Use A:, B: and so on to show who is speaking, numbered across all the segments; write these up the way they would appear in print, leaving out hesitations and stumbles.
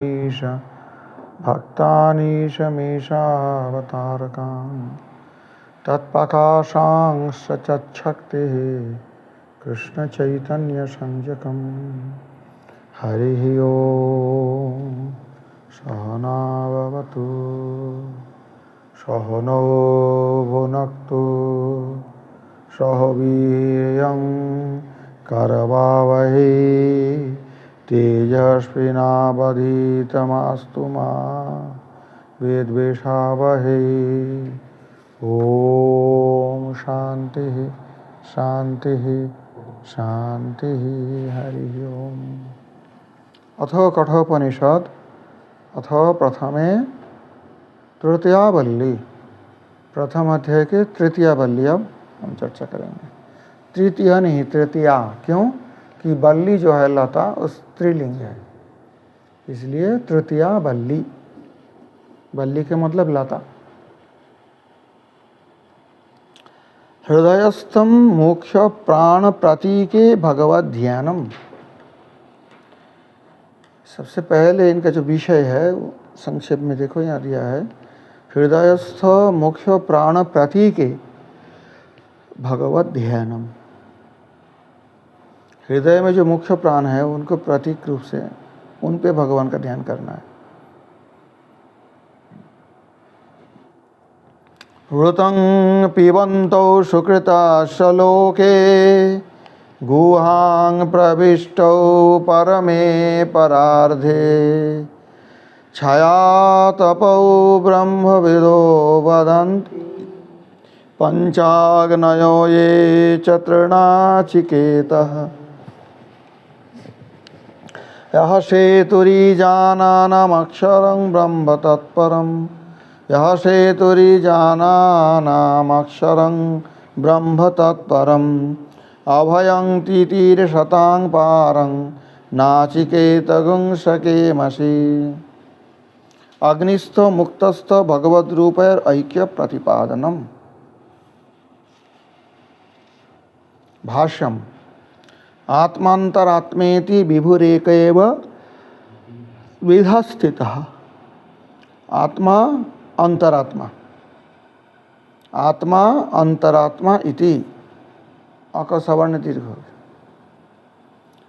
A: ईश भक्तानीशमेषावतारकान् तत्प्रकाशांश्च चक्षक्तिः कृष्णचैतन्यसंज्ञकं हरिः ओं सहनाववतु सहनौ भुनक्तु सह वीर्यं करवावहै तेजस्विनावधीतमस्तु मा विद्विषावहै। ओम शांति शांति शांति हरि ओम। अथो कठोपनिषद अथो प्रथमे तृतीया वल्ली, प्रथम अध्याय के तृतीया वल्ली अब हम चर्चा करेंगे। तृतीया नहीं तृतीया, क्यों कि वल्ली जो है लता उस स्त्रीलिंग है, इसलिए तृतीया वल्ली। वल्ली के मतलब लता। हृदयस्थम मोक्ष प्राण प्रतीके भगवत ध्यानम। सबसे पहले इनका जो विषय है वो संक्षेप में देखो यहाँ दिया है। हृदयस्थ मोक्ष प्राण प्रतीके भगवत ध्यानम। हृदय में जो मुख्य प्राण है उनको प्रतीक रूप से उन पे भगवान का ध्यान करना है। ऋतं पिबन्तौ सुकृताश्लोके गुहां प्रविष्टौ परमे परार्धे छायातपौ ब्रह्मविदो वदन्ति पंचाग्नयो ये च तृणाचिकेतः यः सेतुरीजानानामक्षरं ब्रह्म तत्परम् यः सेतुरीजानानामक्षरं ब्रह्म तत्परम् अभयं तितीर्षतां पारं नाचिकेतगुं शकेमसि। अग्निस्थ मुक्तस्थ भगवद्रूपैर ऐक्य प्रतिपादनम्। भाष्यम। आत्मांतरात्मेति विभुरेक एव द्विधा स्थितः। आत्मा अंतरात्मा, आत्मा अंतरात्मा इति अकसवर्ण दीर्घ।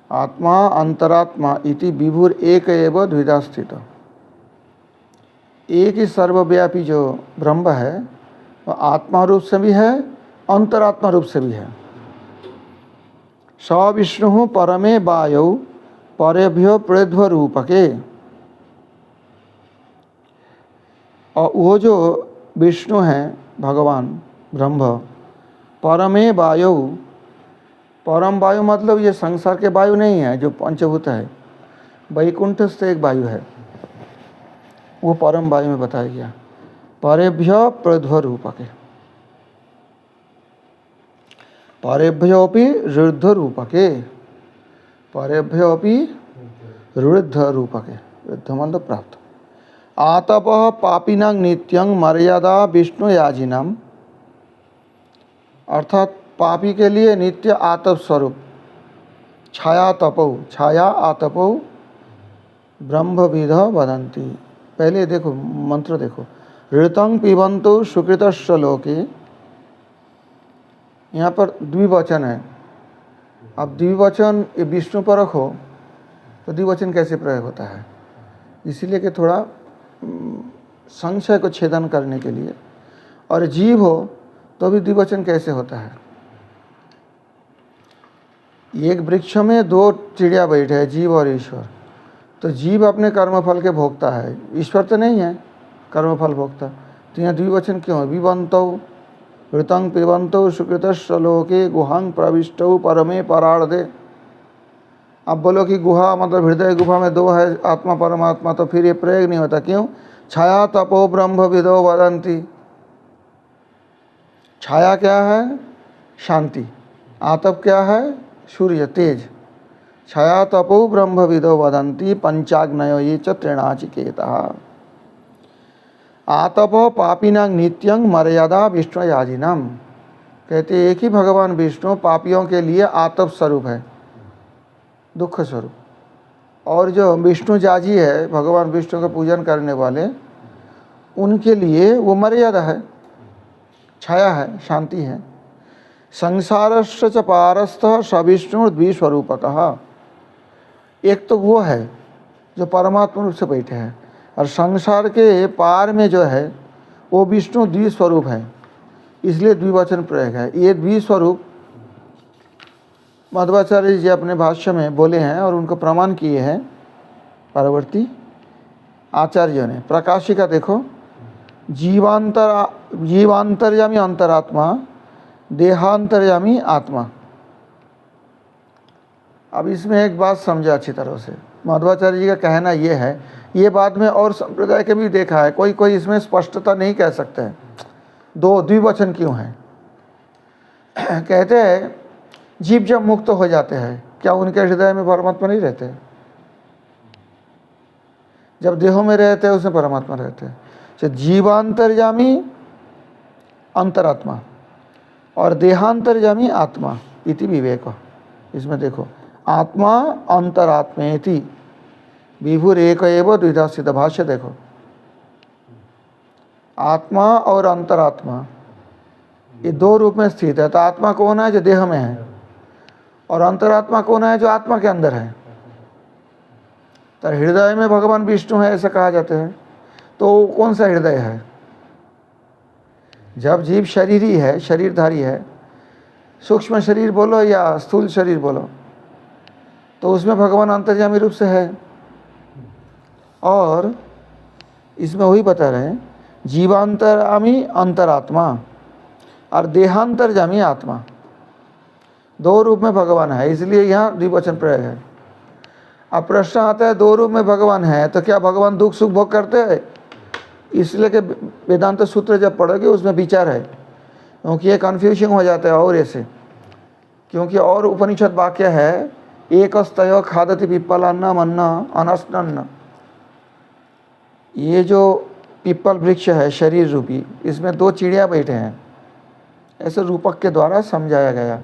A: आत्मा अंतरात्मा इति विभुर एक एव द्विधा स्थित। एक ही सर्वव्यापी जो ब्रह्म है वह आत्मा रूप से भी है, अंतरात्मा रूप से भी है। स विष्णु परमे वायौ परेभ्यो प्रेध्व रूपके। और वो जो विष्णु हैं भगवान ब्रह्म परमे वायु। परम वायु मतलब ये संसार के वायु नहीं है जो पंचभूत है, वैकुंठ से एक वायु है, वो परम वायु में बताया गया। परेभ्य प्रेध्व रूपके, परेभ्योपि रुद्ध रूपके, परेभ्योपि रुद्ध रूपके, रुद्ध मतलब प्राप्त। आतप पापिनां नित्यं मर्यादा विष्णु याजिनाम। अर्थात पापी के लिए नित्य आतप स्वरूप। छाया तपौ, छाया आतपौ ब्रह्मविद वदन्ति। पहले देखो मंत्र देखो। ऋतं पिबन्तु सुकृतस्य लोके। यहाँ पर द्विवचन है। अब द्विवचन ये विष्णु पर रखो तो द्विवचन कैसे प्रयोग होता है, इसीलिए कि थोड़ा संशय को छेदन करने के लिए। और जीव हो तो भी द्विवचन कैसे होता है। एक वृक्ष में दो चिड़िया बैठे हैं, जीव और ईश्वर। तो जीव अपने कर्मफल के भोक्ता है, ईश्वर तो नहीं है कर्मफल भोक्ता। तो यहाँ द्विवचन क्यों है। विबन्तौ ऋतं पिबन्तौ सुकृतस्य लोके गुहां प्रविष्टौ परमे परार्धे। अब बोलो कि गुहा मतलब हृदय गुफा में दो है, आत्मा परमात्मा, तो फिर ये प्रयोग नहीं होता। क्यों। छाया तपो ब्रह्म विदो वदन्ति। छाया क्या है, शांति। आतप क्या है, सूर्य तेज। छाया तपो ब्रह्म विदो वदन्ति पंचाग्नयो ये च तृणाचिकेतः। आतप पापिनां नित्यं मर्यादा विष्णु याजिनाम। कहते एक ही भगवान विष्णु पापियों के लिए आतप स्वरूप है, दुख स्वरूप। और जो विष्णु जाजी है, भगवान विष्णु का पूजन करने वाले, उनके लिए वो मर्यादा है, छाया है, शांति है। संसारस्य च पारस्थः स विष्णु द्विस्वरूपकः। एक तो वो है जो परमात्मा रूप से बैठे हैं, और संसार के पार में जो है वो विष्णु द्विस्वरूप है, इसलिए द्विवचन प्रयोग है। ये द्विस्वरूप मध्वाचार्य जी अपने भाष्य में बोले हैं और उनको प्रमाण किए हैं परवर्ती आचार्यों ने। प्रकाशिका देखो, जीवांतर्यामी अंतरात्मा, देहांतर्यामी आत्मा। अब इसमें एक बात समझा अच्छी तरह से, मध्वाचार्य जी का कहना ये है, ये बात में और संप्रदाय के भी देखा है, कोई कोई इसमें स्पष्टता नहीं कह सकते हैं, दो द्विवचन क्यों है। कहते हैं जीव जब मुक्त हो जाते हैं, क्या उनके हृदय में परमात्मा नहीं रहते? जब देहों में रहते हैं उसमें परमात्मा रहते हैं। तो जीवांतर्यामी अंतरात्मा और देहांतर्यामी आत्मा इति विवेक। इसमें देखो, आत्मा अंतरात्मेति विभुर एक एव द्विधा सिद्ध। भाष्य देखो, आत्मा और अंतरात्मा ये दो रूप में स्थित है। तो आत्मा कौन है? जो देह में है, और अंतरात्मा कौन है? जो आत्मा के अंदर है। तो हृदय में भगवान विष्णु है ऐसा कहा जाता है। तो कौन सा हृदय है? जब जीव शरीरी है, शरीरधारी है, सूक्ष्म शरीर बोलो या स्थूल शरीर बोलो, तो उसमें भगवान अंतर्यामी रूप से है। और इसमें वही बता रहे हैं, जीवांतरामी अंतरात्मा और देहांतर्यामी आत्मा, दो रूप में भगवान है, इसलिए यहाँ द्विवचन प्रयोग है। अब प्रश्न आता है, दो रूप में भगवान है तो क्या भगवान दुख सुख भोग करते हैं? इसलिए कि वेदांत सूत्र जब पढ़ोगे उसमें विचार है, क्योंकि ये कन्फ्यूजन हो जाता है और ऐसे, क्योंकि और उपनिषद वाक्य है, एक स्तयो खादति पिप्पलान्नम अन्न अनस्नन्न। ये जो पिप्पल वृक्ष है शरीर रूपी, इसमें दो चिड़िया बैठे हैं, ऐसे रूपक के द्वारा समझाया गया।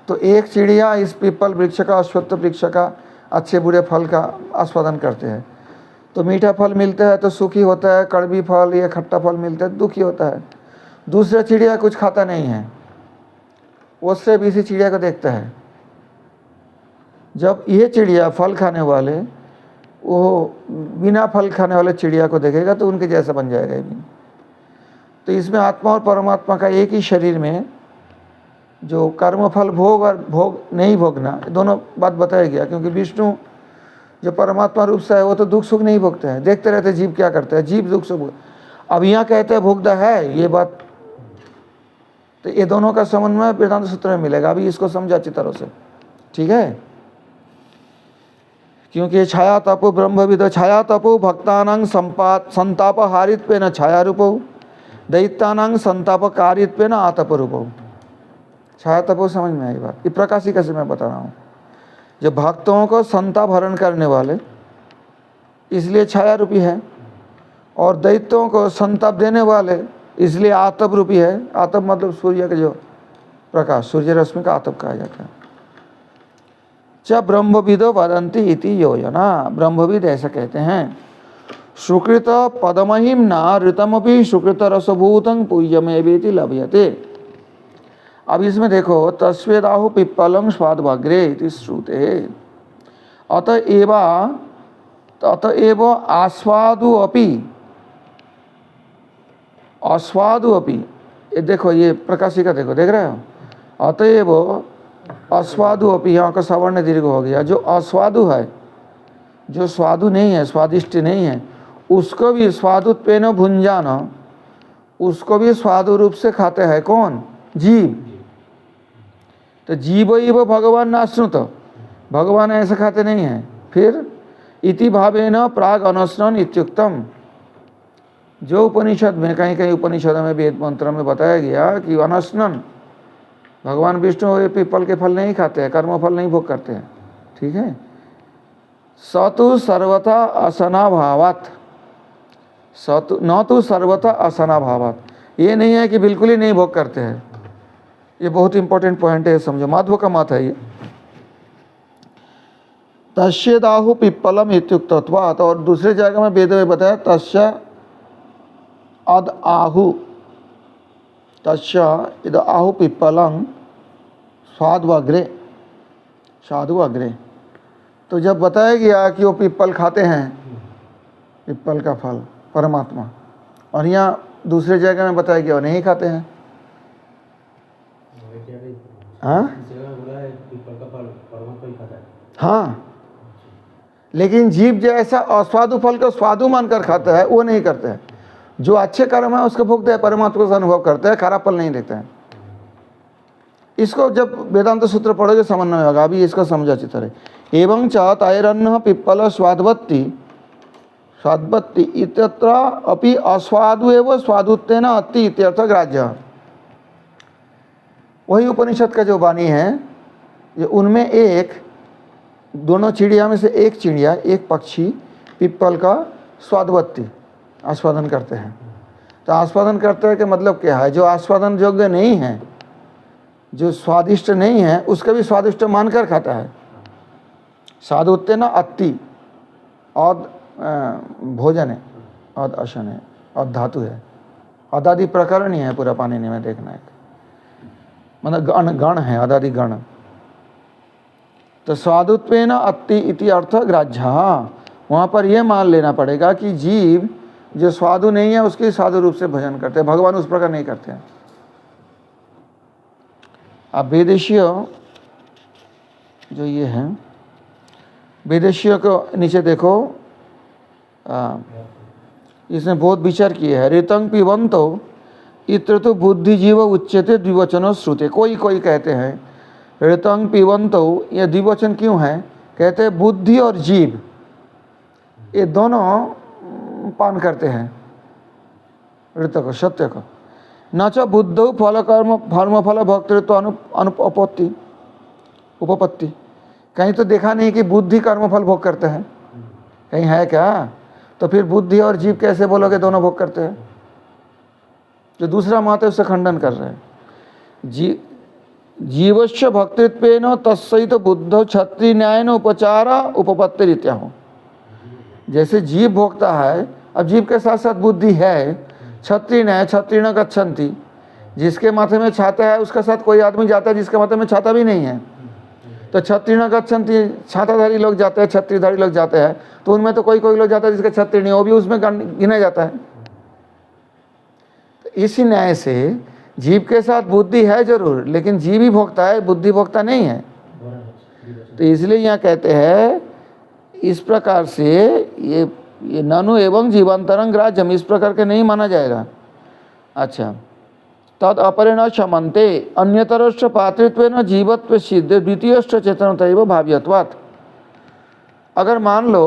A: तो एक चिड़िया इस पिप्पल वृक्ष का, अश्वत्थ वृक्ष का अच्छे बुरे फल का आस्वादन करते हैं, तो मीठा फल मिलता है तो सुखी होता है, कड़वी फल या खट्टा फल मिलता है दुखी होता है। दूसरा चिड़िया कुछ खाता नहीं है, वो सिर्फ इसी चिड़िया को देखता है। जब ये चिड़िया फल खाने वाले वो बिना फल खाने वाले चिड़िया को देखेगा तो उनके जैसा बन जाएगा ये भी। तो इसमें आत्मा और परमात्मा का एक ही शरीर में जो कर्म फल भोग और भोग नहीं भोगना, दोनों बात बताया गया। क्योंकि विष्णु जो परमात्मा रूप से है वो तो दुख सुख नहीं भोगते हैं, देखते रहते जीव क्या करते हैं, जीव दुख सुख। अब यहाँ कहते हैं भोगता है ये बात, तो ये दोनों का समन्वय वेदांत सूत्र में मिलेगा। अभी इसको समझा अच्छी तरह से, ठीक है। क्योंकि छाया तपो ब्रह्मविदो, छाया तपो भक्तानां संताप हारित्वे न छाया रूपो, दैत्यानां संताप कारित्वे न आतप रूपो। छाया तपो समझ में आई बात, ये प्रकाशिका से मैं बता रहा हूँ। जो भक्तों को संताप हरण करने वाले इसलिए छाया रूपी है, और दैत्यों को संताप देने वाले इसलिए आतप रूपी है। आतप मतलब सूर्य के जो प्रकाश, सूर्य रश्मि का आतप कहा जाता है। च ब्रह्मविदो वदन्ति इति योजना, ब्रह्मविद ऐसा कहते हैं। सुकृत पदमहिम्ना ऋतमपि सुकृत रसभूतं पूज्यमेवेति लभ्यते। अब इसमें देखो, तस्वेदाहु पिप्पलं स्वादभाग्रे इति श्रुते। अतएव आस्वादु अपि, ये देखो ये प्रकाशिका देखो, देख रहे हो, अतएव अस्वादु अपि, यहाँ का सवर्ण दीर्घ हो गया। जो अस्वादु है, जो स्वादु नहीं है, स्वादिष्ट नहीं है, उसको भी स्वादुत्वेन भुंजान, उसको भी स्वादु रूप से खाते हैं। कौन? जीव। तो जीव ही वो भगवान नाश्नुत, भगवान ऐसे खाते नहीं हैं। फिर इति भावेन प्राग अनस्नन इत्युक्तम, जो उपनिषद में कहीं कहीं उपनिषद में वेद मंत्र में बताया गया कि अनस्नन, भगवान विष्णु पीपल के फल नहीं खाते हैं, कर्म फल नहीं भोग करते हैं, ठीक है। सतु सर्वथा असनाभावात, सतु न तो सर्वथा असनाभावात, ये नहीं है कि बिल्कुल ही नहीं भोग करते हैं। ये बहुत इंपॉर्टेंट पॉइंट है, समझो, माधव का मत है ये। तस्येदाहु पिप्पलम इत्युक्तत्वात्, और दूसरे जगह में वेद में बताया तस्य अद आहु, तस्य इद आहु पिप्पलम स्वाद्वग्रे, साधु अग्रे। तो जब बताया गया कि वो पिप्पल खाते हैं, पिप्पल का फल परमात्मा, और यहाँ दूसरे जगह में बताया गया वो नहीं खाते हैं। हाँ, लेकिन जीव जैसा अस्वादु फल को स्वादु मानकर खाता है वो नहीं करते हैं। जो अच्छे कर्म है उसको भोगते हैं, परमात्मा से अनुभव करते हैं, खराब फल नहीं देखते हैं। इसको जब वेदांत सूत्र पढ़ोगे समझ में होगा, अभी इसको समझा अच्छी तरह। एवं च तैरन्न पिप्पल स्वादवत्ति, स्वादवत्ति इत्यत्र अपि अस्वादु एव स्वादुत्वेन अति इत्यर्थ ग्राह्य। वही उपनिषद का जो वाणी है, ये उनमें एक, दोनों चिड़िया में से एक चिड़िया, एक पक्षी पिप्पल का स्वादवत्ति आस्वादन करते हैं। तो आस्वादन करते हैं कि मतलब क्या है, जो आस्वादन योग्य नहीं है, जो स्वादिष्ट नहीं है, उसका भी स्वादिष्ट मानकर खाता है। स्वादुत्तेन अति, औद भोजन है, औद अशन है, औद धातु है, अदादि प्रकरण ही है पूरा पाणिनि में देखना है, मतलब गण गण है, अदादि गण। तो स्वादुत्वेन अति इति अर्थ ग्राह्य। वहाँ पर यह मान लेना पड़ेगा कि जीव जो स्वादु नहीं है उसके साधु रूप से भजन करते हैं, भगवान उस प्रकार नहीं करते हैं। अब वेदेशीय जो ये है, वेदेशीय को नीचे देखो, इसने बहुत विचार किया है। ऋतंग पिबंतो इत्र तो बुद्धिजीव उच्यते द्विवचनो श्रुते। कोई कोई कहते हैं ऋतंग पिबंतो, ये द्विवचन क्यों है? कहते हैं बुद्धि और जीव ये दोनों पान करते हैं ऋत को, सत्य को। न च बुद्धौ फल कर्म धर्म फल भक्तृत्व अनुपपत्ति उपपत्ति। कहीं तो देखा नहीं कि बुद्धि कर्म फल भोग करते हैं, कहीं है क्या? तो फिर बुद्धि और जीव कैसे बोलोगे दोनों भोग करते हैं? जो दूसरा मत है उससे खंडन कर रहे हैं। जीवस्य भक्तृत्वेन तस्सहित बुद्धौ क्षत्रिय न्यायन उपचार उपपत्ति रीत्या हो। जैसे जीव भोगता है, अब जीव के साथ साथ बुद्धि है, क्षत्रिय न्याय क्षत्रिय न गच्छन्ति, जिसके माथे में छाता है उसके साथ कोई आदमी जाता है जिसके माथे में छाता भी नहीं है, तो क्षत्रिय न गच्छन्ति, छाताधारी लोग जाते हैं, क्षत्रियधारी लोग जाते हैं, तो उनमें तो कोई कोई लोग जाता है जिसका क्षत्रिय नहीं, वो भी उसमें गिना जाता है। तो इसी न्याय से जीव के साथ बुद्धि है जरूर, लेकिन जीव ही भोगता है, बुद्धि भोगता नहीं है। तो इसलिए यहाँ कहते हैं इस प्रकार से ये ननु एवं जीवांतरं ग्राह्यम, इस प्रकार के नहीं माना जाएगा। अच्छा, तद अपरेण क्षमन्ते अन्यतरश्च पात्रित्वेन जीवत्व सिद्ध द्वितीयश्च चेतनतैव भाव्यत्वात्। अगर मान लो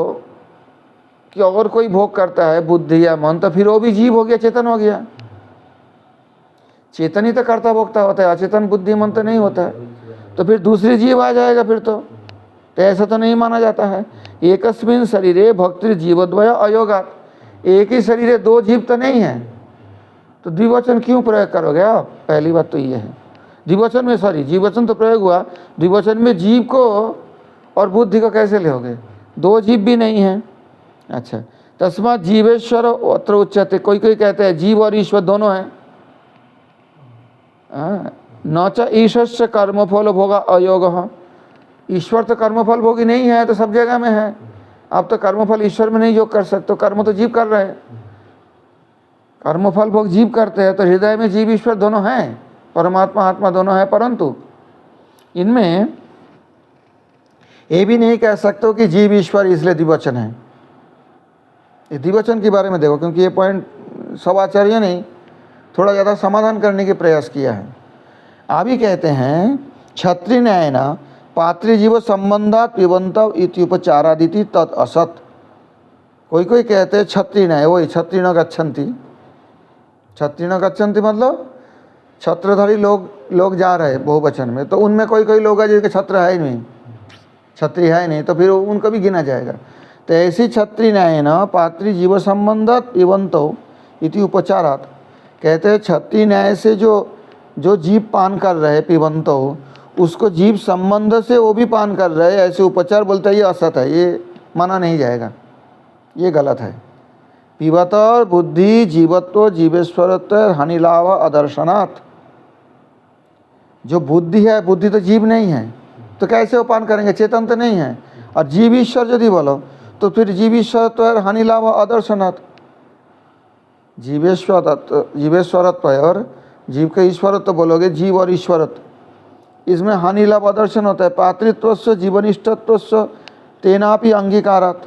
A: कि अगर कोई भोग करता है बुद्धि या मन, तो फिर वो भी जीव हो गया, चेतन हो गया। चेतन ही तो कर्ता भोगता होता है, अचेतन बुद्धि मन तो नहीं होता है, तो फिर दूसरी जीव आ जाएगा फिर तो ऐसा तो नहीं माना जाता है। एकस्मिन् शरीरे भक्ति जीवद्वय अयोगात्। एक ही शरीरे दो जीव तो नहीं है, तो द्विवचन क्यों प्रयोग करोगे आप? पहली बात तो ये है। द्विवचन में जीववचन तो प्रयोग हुआ, द्विवचन में जीव को और बुद्धि को कैसे लोगे? दो जीव भी नहीं है। अच्छा, तस्मात् जीवेश्वर अत्र उच्यते। कोई कोई कहते हैं जीव और ईश्वर दोनों हैं। न च ईशस्य कर्मफल भोगा अयोग। ईश्वर तो कर्मफल भोगी नहीं है, तो सब जगह में है। आप तो कर्मफल ईश्वर में नहीं योग कर सकते, कर्म तो जीव कर रहे हैं, कर्मफल भोग जीव करते हैं। तो हृदय में जीव ईश्वर दोनों हैं, परमात्मा आत्मा दोनों हैं, परंतु इनमें ये भी नहीं कह सकते कि जीव ईश्वर इसलिए द्विवचन है। ये द्विवचन के बारे में देखो, क्योंकि ये पॉइंट सब आचार्य ने थोड़ा ज़्यादा समाधान करने के प्रयास किया है। अभी कहते हैं क्षत्रिय न्यायना पातृजीव संबंधात पिबंत इत्युपचारादिति तत् असत। कोई कोई कहते हैं क्षत्रिय न्याय, वही क्षत्रिय न गच्छन्ति। क्षत्रिय न गच्छन्ति मतलब छत्रधारी लोग जा रहे हैं बहुवचन में, तो उनमें कोई कोई लोग है जिनके छत्र है ही नहीं, क्षत्रिय है ही नहीं, तो फिर उनको भी गिना जाएगा। तो ऐसी क्षत्रिय न्याय न पातृजीव संबंधात पिबंतो इति उपचारात। कहते हैं क्षत्रिय न्याय से जो जीव पान कर रहे पिबंतो, उसको जीव संबंध से वो भी पान कर रहे हैं, ऐसे उपचार बोलते हैं ये असत है, ये माना नहीं जाएगा, ये गलत है। पिबत बुद्धि जीवत्व जीवेश्वरत्व हानि लाभ अदर्शनात्। जो बुद्धि है, बुद्धि तो जीव नहीं है, तो कैसे वो पान करेंगे, चेतन तो नहीं है। और जीव ईश्वर यदि बोलो तो फिर जीव ईश्वरत्व हानि लाभ अदर्शनात्। जीवेश्वरत्व और जीव के ईश्वरत्व बोलोगे, जीव और ईश्वरत्व, इसमें हानि लाभ आदर्शन होता है। पात्रित्वस्य जीवनिष्ठत्वस्य तेनापि अंगीकारात्।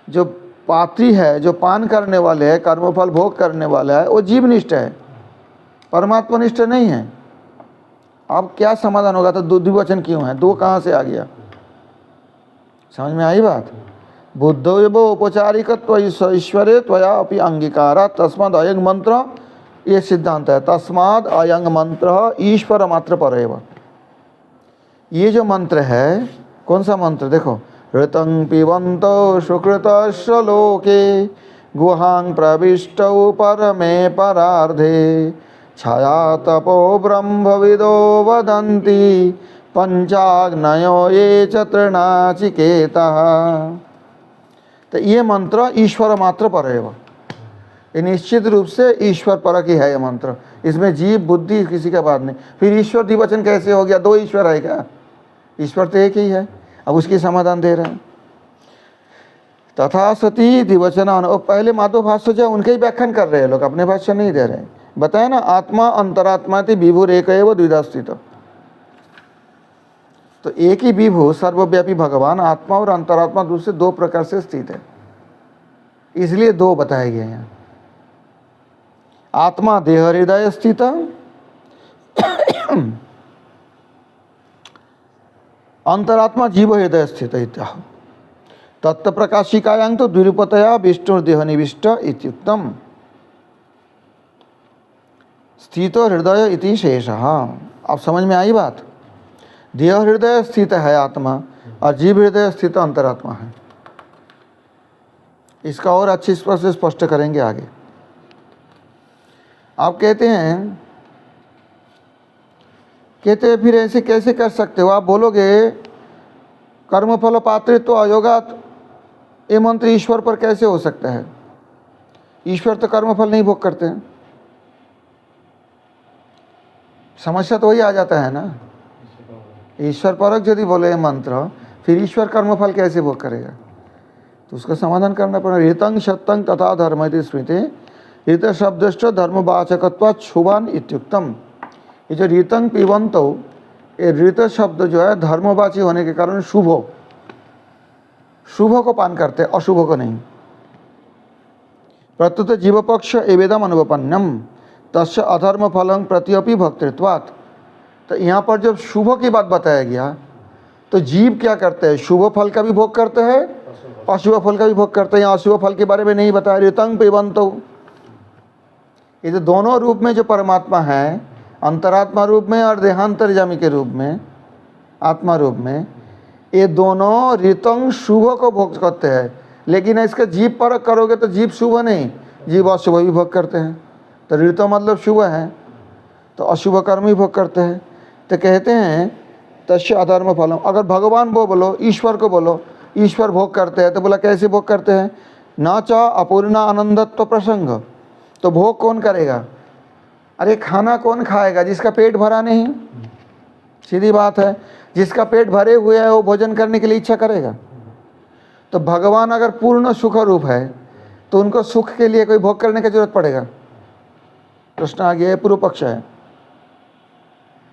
A: जो पात्री है, जो पान करने वाले है, कर्मफल भोग करने वाला है, वो जीवनिष्ठ है, परमात्मनिष्ठ नहीं है। अब क्या समाधान होगा, तो द्विवचन क्यों है, दो कहाँ से आ गया, समझ में आई बात। बुद्धैव औपचारिकत्व ईश्वरे त्वया अपि अंगीकारात् तस्माद् अयं मंत्र, ये सिद्धांत है, तस्माद् अयं मंत्र ईश्वर मात्र परैव। ये जो मंत्र है, कौन सा मंत्र, देखो, ऋतं पिबन्तो सुकृतस्य लोके गुहां प्रविष्टौ परमे परार्धे छाया तपो ब्रह्मविदो वदन्ति पंचाग्नयो ये च तृणाचिकेतः। तो ये मंत्र ईश्वर मात्र परैव, ये निश्चित रूप से ईश्वर परक ही है ये मंत्र, इसमें जीव बुद्धि किसी का बात नहीं। फिर ईश्वर द्विवचन कैसे हो गया, दो ईश्वर है क्या, ईश्वर तो एक ही है। अब उसकी समाधान दे रहे हैं, तथा सती द्विवचनान। और पहले माधव भाष्य जो उनके ही व्याख्यान कर रहे हैं लोग, अपने भाष्य नहीं दे रहे हैं। बताया ना, आत्मा अंतरात्मा थी विभुर एक द्विधा स्थित। तो एक ही विभु सर्वव्यापी भगवान, आत्मा और अंतरात्मा दूसरे दो प्रकार से स्थित है, इसलिए दो बताए गए हैं। आत्मा देह हृदय स्थित, अंतरात्मा जीव हृदय स्थित इत्याह। तत्व प्रकाशिकायां तो द्विरूपतया विष्णु देह निविष्ट इत्युक्तम। स्थित हृदय इति शेषः। अब समझ में आई बात। देह हृदय स्थित है आत्मा, और जीव हृदय स्थित अंतरात्मा है। इसका और अच्छी स्पष्ट स्पष्ट करेंगे आगे। आप कहते हैं फिर ऐसे कैसे कर सकते हो, आप बोलोगे कर्मफल पात्रित्व अयोगात, ये मंत्र ईश्वर पर कैसे हो सकता है, ईश्वर तो कर्मफल नहीं भोग करते हैं। समस्या तो वही आ जाता है ना, ईश्वर परक यदि बोले ये मंत्र, फिर ईश्वर कर्मफल कैसे भोग करेगा, तो उसका समाधान करना पड़ेगा। ऋतं सत्यं तथा धर्म इति स्मृति, ऋत शब्दश्च धर्मवाचकत्वात् शुभान इत्युक्तम। ये जो ऋतं पिबन्तो, ये ऋत शब्द जो है धर्मवाची होने के कारण शुभ को पान करते, अशुभ को नहीं। प्रत्युत जीवपक्ष एवेदम अनुपन्नम तस्य अधर्म फलं प्रत्यपि भक्तृत्वात्। तो यहाँ पर जब शुभ की बात बताया गया, तो जीव क्या करते हैं, शुभ फल का भी भोग करते हैं, अशुभ फल का भी भोग करते हैं। यहाँ अशुभ फल के बारे में नहीं बताया। ऋतं पिबन्तो, ये जो दोनों रूप में जो परमात्मा है, अंतरात्मा रूप में और देहांतर्यामी के रूप में, आत्मा रूप में, ये दोनों ऋतं शुभ को भोग करते हैं। लेकिन इसका जीव परक करोगे तो जीव शुभ नहीं, जीव अशुभ भी भोग करते हैं। तो ऋतो मतलब शुभ है, तो अशुभ कर्म ही भोग करते हैं। तो कहते हैं तस्य अधर्म फलम। अगर भगवान वो बोलो, ईश्वर को बोलो, ईश्वर भोग करते हैं, तो बोला कैसे भोग करते हैं, न च अपूर्ण आनंदत्व प्रसंग। तो भोग कौन करेगा, अरे खाना कौन खाएगा, जिसका पेट भरा नहीं, सीधी बात है। जिसका पेट भरे हुए है वो भोजन करने के लिए इच्छा करेगा। तो भगवान अगर पूर्ण सुख रूप है, तो उनको सुख के लिए कोई भोग करने की जरूरत पड़ेगा, प्रश्न आ गया है, पूर्व पक्ष है।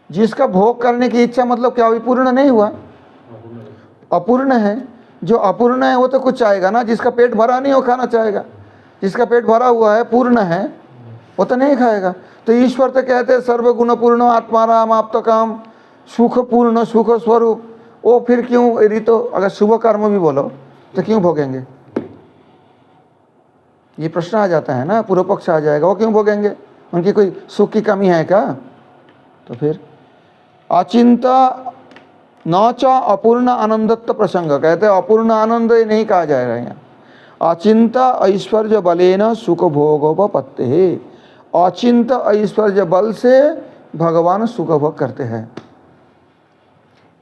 A: जिसका भोग करने की इच्छा मतलब क्या हुई, पूर्ण नहीं हुआ, अपूर्ण है। जो अपूर्ण है वो तो कुछ चाहेगा ना, जिसका पेट भरा नहीं वो खाना चाहेगा। जिसका पेट भरा हुआ है, पूर्ण है, वो तो नहीं खाएगा। तो ईश्वर तो कहते हैं सर्वगुण पूर्ण आत्मा राम आप तो काम, सुख पूर्ण सुख स्वरूप, वो फिर क्यों, यदि तो अगर शुभ कर्म भी बोलो तो क्यों भोगेंगे, ये प्रश्न आ जाता है ना, पूर्व पक्ष आ जाएगा, वो क्यों भोगेंगे, उनकी कोई सुख की कमी है क्या। तो फिर अचिंता न च अपूर्ण आनंदत्व प्रसंग, कहते हैं अपूर्ण आनंद ये नहीं कहा जाएगा यहाँ। अचिंता ऐश्वर्य बलेन सुख भोगोपत्ति है, अचिंत ऐश्वर्य बल से भगवान सुख भोग करते हैं।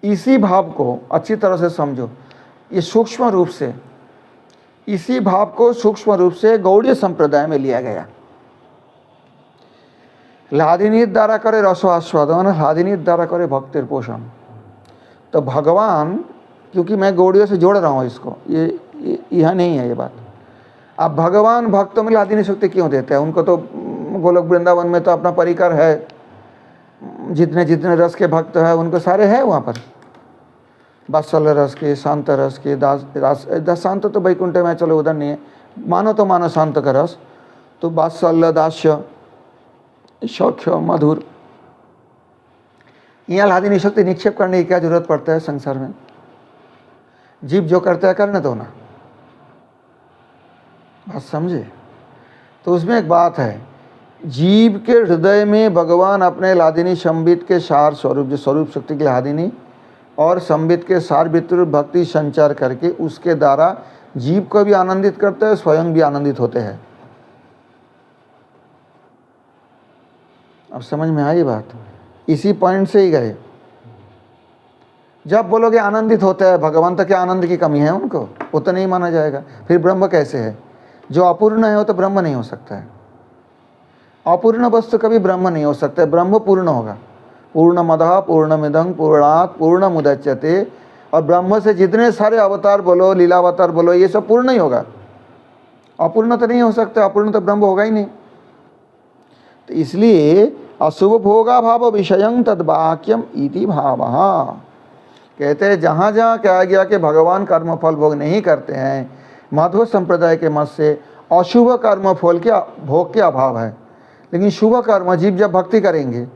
A: इसी भाव को अच्छी तरह से समझो, ये सूक्ष्म रूप से, इसी भाव को सूक्ष्म रूप से गौड़ीय संप्रदाय में लिया गया। लादिनी द्वारा करे रस आस्वादन, लादिनी द्वारा करे भक्तिर पोषण। तो भगवान, क्योंकि मैं गौड़ियों से जोड़ रहा हूँ इसको, ये यह नहीं है ये बात। अब भगवान भक्तों में लादिनी शक्ति क्यों देते हैं? उनको तो गोलोक वृंदावन में तो अपना परिकर है, जितने जितने रस के भक्त हैं उनको सारे हैं वहाँ पर, वात्सल्य रस के, शांत रस के, दास शांत तो वैकुंठ में, चलो उधर नहीं है, मानो तो मानो शांत का रस, तो वात्सल्य, दास्य, सौख्य, मधुर, यहाँ लादिनी शक्ति निक्षेप करने की क्या जरूरत पड़ता है संसार में? जीव जो करता है करने दो ना, बात समझे? तो उसमें एक बात है, जीव के हृदय में भगवान अपने लादिनी संबित के सार स्वरूप, जो स्वरूप शक्ति की लादिनी और संबित के सार वितृ भक्ति संचार करके उसके द्वारा जीव को भी आनंदित करते हैं, स्वयं भी आनंदित होते हैं। अब समझ में आई बात? इसी पॉइंट से ही गए। जब बोलोगे आनंदित होते हैं भगवान, तो क्या आनंद की कमी है उनको? वो तो नहीं माना जाएगा। फिर ब्रह्म कैसे है? जो अपूर्ण है वो तो ब्रह्म नहीं हो सकता है। अपूर्ण वस्तु कभी ब्रह्म नहीं हो सकता है, ब्रह्म पूर्ण होगा। पूर्णमदः पूर्णमिदं पूर्णात् पूर्णमुदच्यते। और ब्रह्म से जितने सारे अवतार बोलो, लीलावतार बोलो, ये सब पूर्ण ही होगा, अपूर्ण तो नहीं हो सकता। अपूर्ण तो ब्रह्म होगा ही नहीं। तो इसलिए अशुभ भोगा भाव विषयं तद वाक्यम इति भावः। कहते हैं जहाँ जहाँ कहा गया कि भगवान कर्मफल भोग नहीं करते हैं, माधव संप्रदाय के मत से अशुभ कर्मफल के भोग के अभाव है। लेकिन शुभ कर्म जीव जब भक्ति करेंगे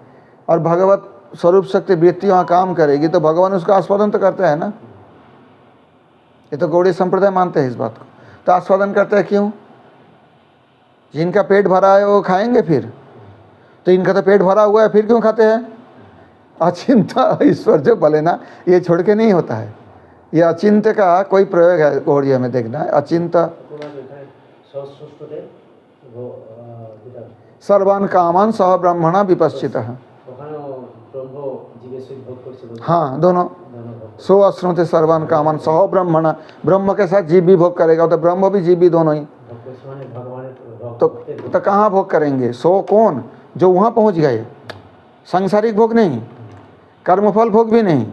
A: और भगवत स्वरूप शक्ति वृत्ति वहाँ काम करेगी तो भगवान उसका आस्वादन तो करता है ना। ये तो गौड़ीय संप्रदाय मानते हैं इस बात को। तो आस्वादन करता है क्यों? जिनका पेट भरा है वो खाएंगे फिर, तो इनका तो पेट भरा हुआ है, फिर क्यों खाते हैं? अचिंता ईश्वर जो बोले ना, ये छोड़ के नहीं होता है। ये अचिंत्य का कोई प्रयोग है गौड़ीय में, देखना है। अचिंत्य सर्वान कामान सह ब्रह्मणा विपश्चितः। हाँ, दोनों। सो अश्नुते सर्वान कामान सह ब्रह्मणा, ब्रह्म के साथ जीव भी भोग करेगा, तो ब्रह्म भी जीव भी दोनों ही। तो कहाँ भोग करेंगे? सो कौन? जो वहाँ पहुँच गए। सांसारिक भोग नहीं, कर्मफल भोग भी नहीं।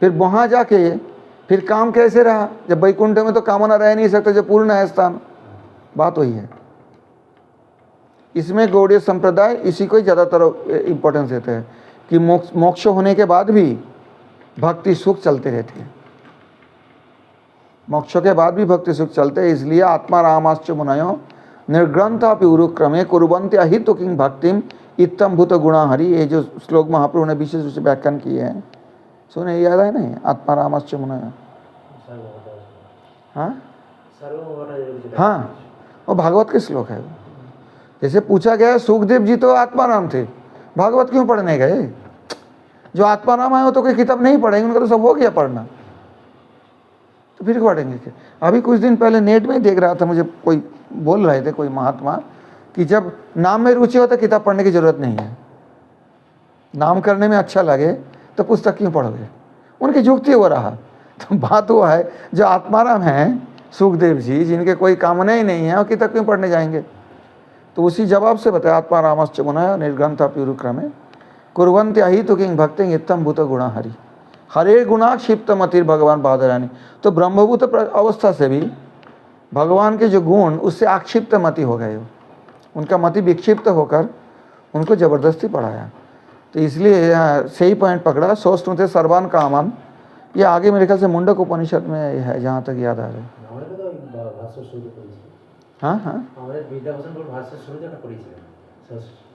A: फिर वहाँ जाके फिर काम कैसे रहा? जब वैकुंठ में तो कामना रह नहीं सकता, जब पूर्ण है स्थान। बात वही है। इसमें गौड़ीय संप्रदाय इसी को ही ज़्यादातर इम्पोर्टेंस देते हैं कि मोक्ष होने के बाद भी भक्ति सुख चलते रहती है। मोक्ष के बाद भी भक्ति सुख चलते हैं। इसलिए आत्मा रामाश्च मुनयो निर्ग्रंथापि उरुक्रमे कुर्वन्ति अहितो किं भक्तिम इत्तम भूत गुणा हरि। ये जो श्लोक महाप्रभु ने विशेष रूप से व्याख्यान किए हैं, सुने, याद है नहीं? आत्मा रामाश्च मुनयो। हाँ हाँ, वो भागवत के श्लोक है। जैसे पूछा गया सुखदेव जी तो आत्माराम थे, भागवत क्यों पढ़ने गए? जो आत्माराम है वो तो कोई किताब नहीं पढ़ेंगे, उनका तो सब हो गया पढ़ना, तो फिर पढ़ेंगे क्या? अभी कुछ दिन पहले नेट में देख रहा था, मुझे कोई बोल रहे थे, कोई महात्मा, कि जब नाम में रुचि हो तो किताब पढ़ने की जरूरत नहीं है। नाम करने में अच्छा लगे तो पुस्तक क्यों पढ़ोगे? उनकी जुक्ति हो रहा। तो बात वो है, जो आत्माराम हैं सुखदेव जी, जिनके कोई कामना ही नहीं है, वो किताब क्यों पढ़ने जाएंगे? तो उसी जवाब से बताया आत्मा रामश्च मुनयो निर्ग्रंथा क्रमे कुर्वन्ति अहितो किं भक्तिं इत्थं भूत गुणा हरि। हरे गुणा क्षिप्त मतिर भगवान बादरानी। तो ब्रह्मभूत अवस्था से भी भगवान के जो गुण, उससे आक्षिप्त मति हो गए। उनका मति विक्षिप्त होकर उनको जबरदस्ती पढ़ाया। तो इसलिए सही पॉइंट पकड़ा। सोचते सर्वान कामान, ये आगे मेरे ख्याल से मुंडक उपनिषद में है, जहाँ तक याद आ रहा है। हाँ हाँ,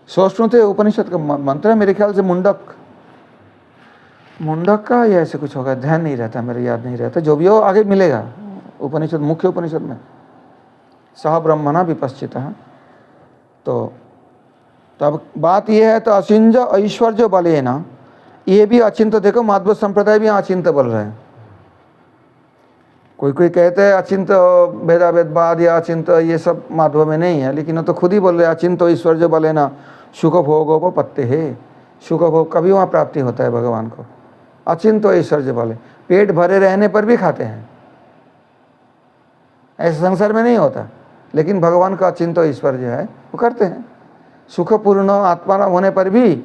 A: सोचते उपनिषद का मंत्र है मेरे ख्याल से। मुंडक का या ऐसे कुछ होगा, ध्यान नहीं रहता, मेरे याद नहीं रहता। जो भी हो आगे मिलेगा उपनिषद, मुख्य उपनिषद में सह ब्रह्मणा विपश्चितः। तो तब बात यह है, तो अचिंत ऐश्वर्य बले ना, ये भी अचिंत। देखो माध्व संप्रदाय भी अचिंत बोल रहे हैं। कोई कोई कहते हैं अचिंत भेदाभेदवाद या अचिंत, ये सब माध्व में नहीं है, लेकिन वो तो खुद ही बोल रहे हैं अचिंत ऐश्वर्य बले ना सुख भोगोपपत्ति है। सुख भोग कभी वहाँ प्राप्ति होता है भगवान को, अचिंत्य ऐश्वर्य बल, पेट भरे रहने पर भी खाते हैं, ऐसा संसार में नहीं होता। लेकिन भगवान का अचिंत्य ऐश्वर्य है, वो करते हैं। सुखपूर्ण आत्मा होने पर भी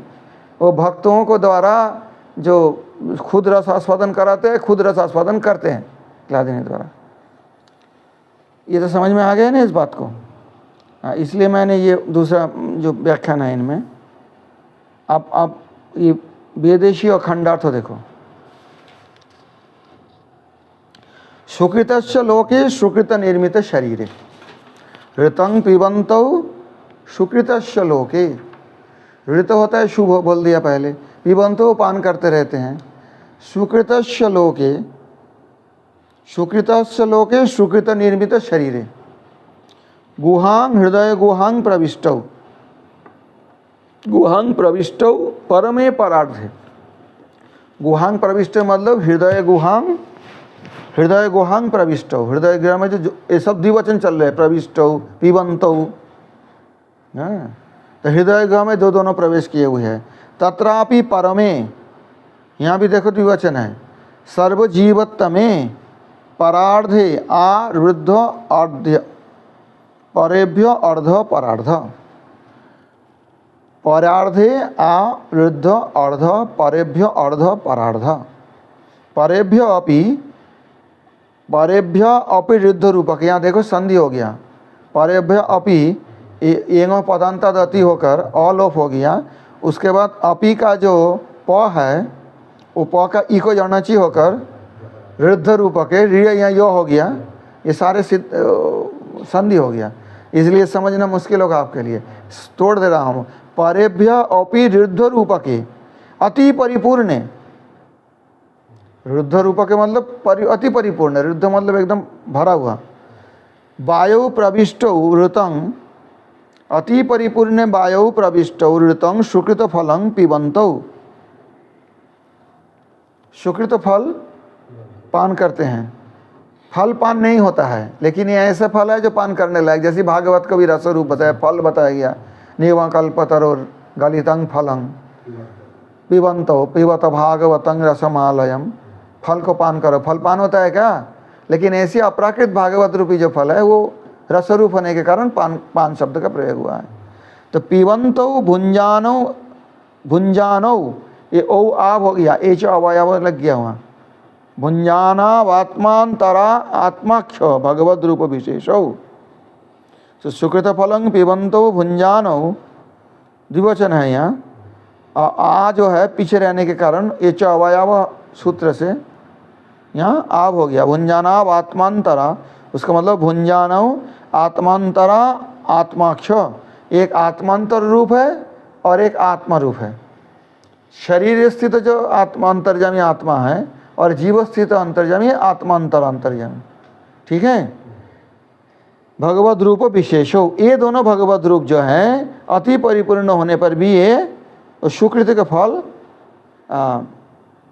A: वो भक्तों को द्वारा जो खुद रस आस्वादन कराते हैं, खुद रस आस्वादन करते हैं खिलाने द्वारा। ये तो समझ में आ गया ना इस बात को। इसलिए मैंने ये दूसरा जो व्याख्यान है इनमें, आप ये वेदेशी और खंडार्थ देखो। सुकृतस्य लोके सुकृत निर्मित शरीरे ऋतं पिबन्तौ सुकृतस्य लोके। ऋत होता है शुभ, बोल दिया पहले, पिबन्तौ पान करते रहते हैं। सुकृतस्य लोके, सुकृतस्य लोके सुकृत निर्मित शरीरे गुहां हृदय गुहां प्रविष्टौ, गुहां प्रविष्टौ परमे परार्धे। गुहां प्रविष्ट मतलब हृदय गुहां, हृदय गुहां प्रविष्टौ, हृदय गृह में जो ये सब द्विवचन चल रहे हैं, प्रविष्टौ पिबन्तौ, तो हृदय गृह में दो दोनों प्रवेश किए हुए हैं। तत्रापि परमे, यहाँ भी देखो द्विवचन है, सर्वजीवत्तमे परार्धे आवृद्ध अर्ध्य परेभ्य अर्ध परार्ध, परार्धे आवृद्ध अर्ध परेभ्य अर्ध परार्ध, परेभ्य अपि ऋद्ध रूपक। यहाँ देखो संधि हो गया, परेभ्य अपि एंगो पदांता दति होकर अलोप हो गया। उसके बाद अपि का जो प है वो प का ई को जड़नाची होकर ऋद्ध रूपक है, ऋ यहाँ यो हो गया। ये सारे संधि हो गया, इसलिए समझना मुश्किल होगा आपके लिए, तोड़ दे रहा हूँ। परेभ्य अपि ऋद्ध रूपके अति परिपूर्ण, ऋद्ध रूपके मतलब अति परिपूर्ण, ऋद्ध मतलब एकदम भरा हुआ। वायु प्रविष्टौ ऋतं, अति परिपूर्ण वायु प्रविष्टौ ऋतं सुकृत फलं पिबन्तौ। सुकृत फल पान करते हैं। फल पान नहीं होता है, लेकिन ये ऐसा फल है जो पान करने लायक, जैसे भागवत का भी रसरूप बताया, फल बताया गया। नीवा कल्पतरोर गलितं फलं पिबन्तौ पिबत भागवतं रसमालयम। फल को पान करो, फल पान होता है क्या? लेकिन ऐसी अपराकृत भागवत रूपी जो फल है वो रसरूप होने के कारण पान शब्द का प्रयोग हुआ है। तो पिबन्तौ भुंजानौ, भुंजानौ ये ओ आव हो गया, एच अवयव लग गया वहाँ। भुंजानावात्मांतरा आत्माख्य भगवद रूप विशेषौ। तो सुकृत फलं पिबन्तौ भुंजानौ द्विवचन है यहाँ। आ जो है पीछे रहने के कारण एच अवयव सूत्र से यहाँ आव हो गया। भुंजानाव आत्मांतरा, उसका मतलब भुंजानौ आत्मांतरा आत्माक्ष, एक आत्मांतर रूप है और एक आत्मा रूप है। शरीर स्थित जो आत्मा अंतर्यामी आत्मा है और जीव स्थित अंतर्यामी आत्मांतर अंतर्यामी, ठीक है। भगवद रूप विशेषो, ये दोनों भगवद रूप जो हैं अति परिपूर्ण होने पर भी ये सुकृत का फल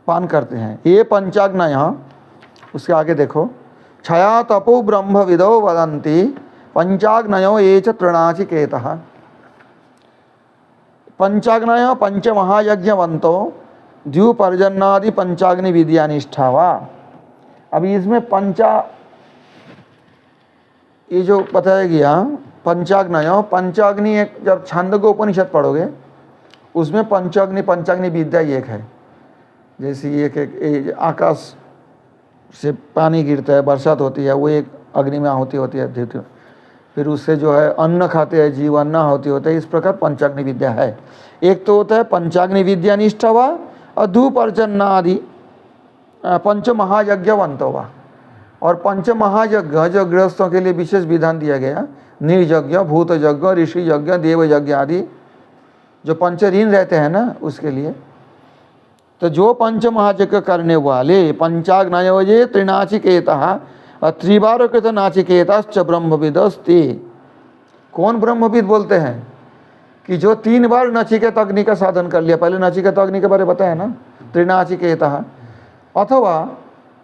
A: पान करते हैं। ये पंचाग्ना यहाँ, उसके आगे देखो, छया तपो ब्रह्म विदो वदन्ति पंचाग्नयो ये च तृणाचिकेतः। पंचाग्नय पंच महायज्ञवंतो द्युपर्जन्नादि पंचाग्नि विद्या निष्ठा वा। अभी इसमें ये जो बताया गया पंचाग्नय, पंचाग्नि एक, जब छांदोग्य उपनिषद पढ़ोगे उसमें पंचाग्नि विद्या एक है। जैसे एक आकाश से पानी गिरता है, बरसात होती है, वो एक अग्नि में आहुति होती है, फिर उससे जो है अन्न खाते हैं जीव, अन्न आहुति होता है। इस प्रकार पंचाग्नि विद्या है। एक तो होता है पंचाग्नि विद्या निष्ठा वा और धूपर्जन्नादि पंच महायज्ञवंतो वा। और पंच महायज्ञ जो गृहस्थों के लिए विशेष विधान दिया गया, निर्यज्ञ, भूत यज्ञ, ऋषि यज्ञ, देव यज्ञ आदि जो पंच ऋण रहते हैं ना, उसके लिए। तो जो पंच महायज्ञ करने वाले पंचाग्नयो ये त्रिनाचिकेतः त्रिवार कृत नाचिकेतश्च ब्रह्मविदस्ति। कौन ब्रह्मविद बोलते हैं? कि जो 3 बार नचिकेत अग्नि का साधन कर लिया। पहले नचिकेत अग्नि के बारे में बताया ना, त्रिनाचिकेतः। अथवा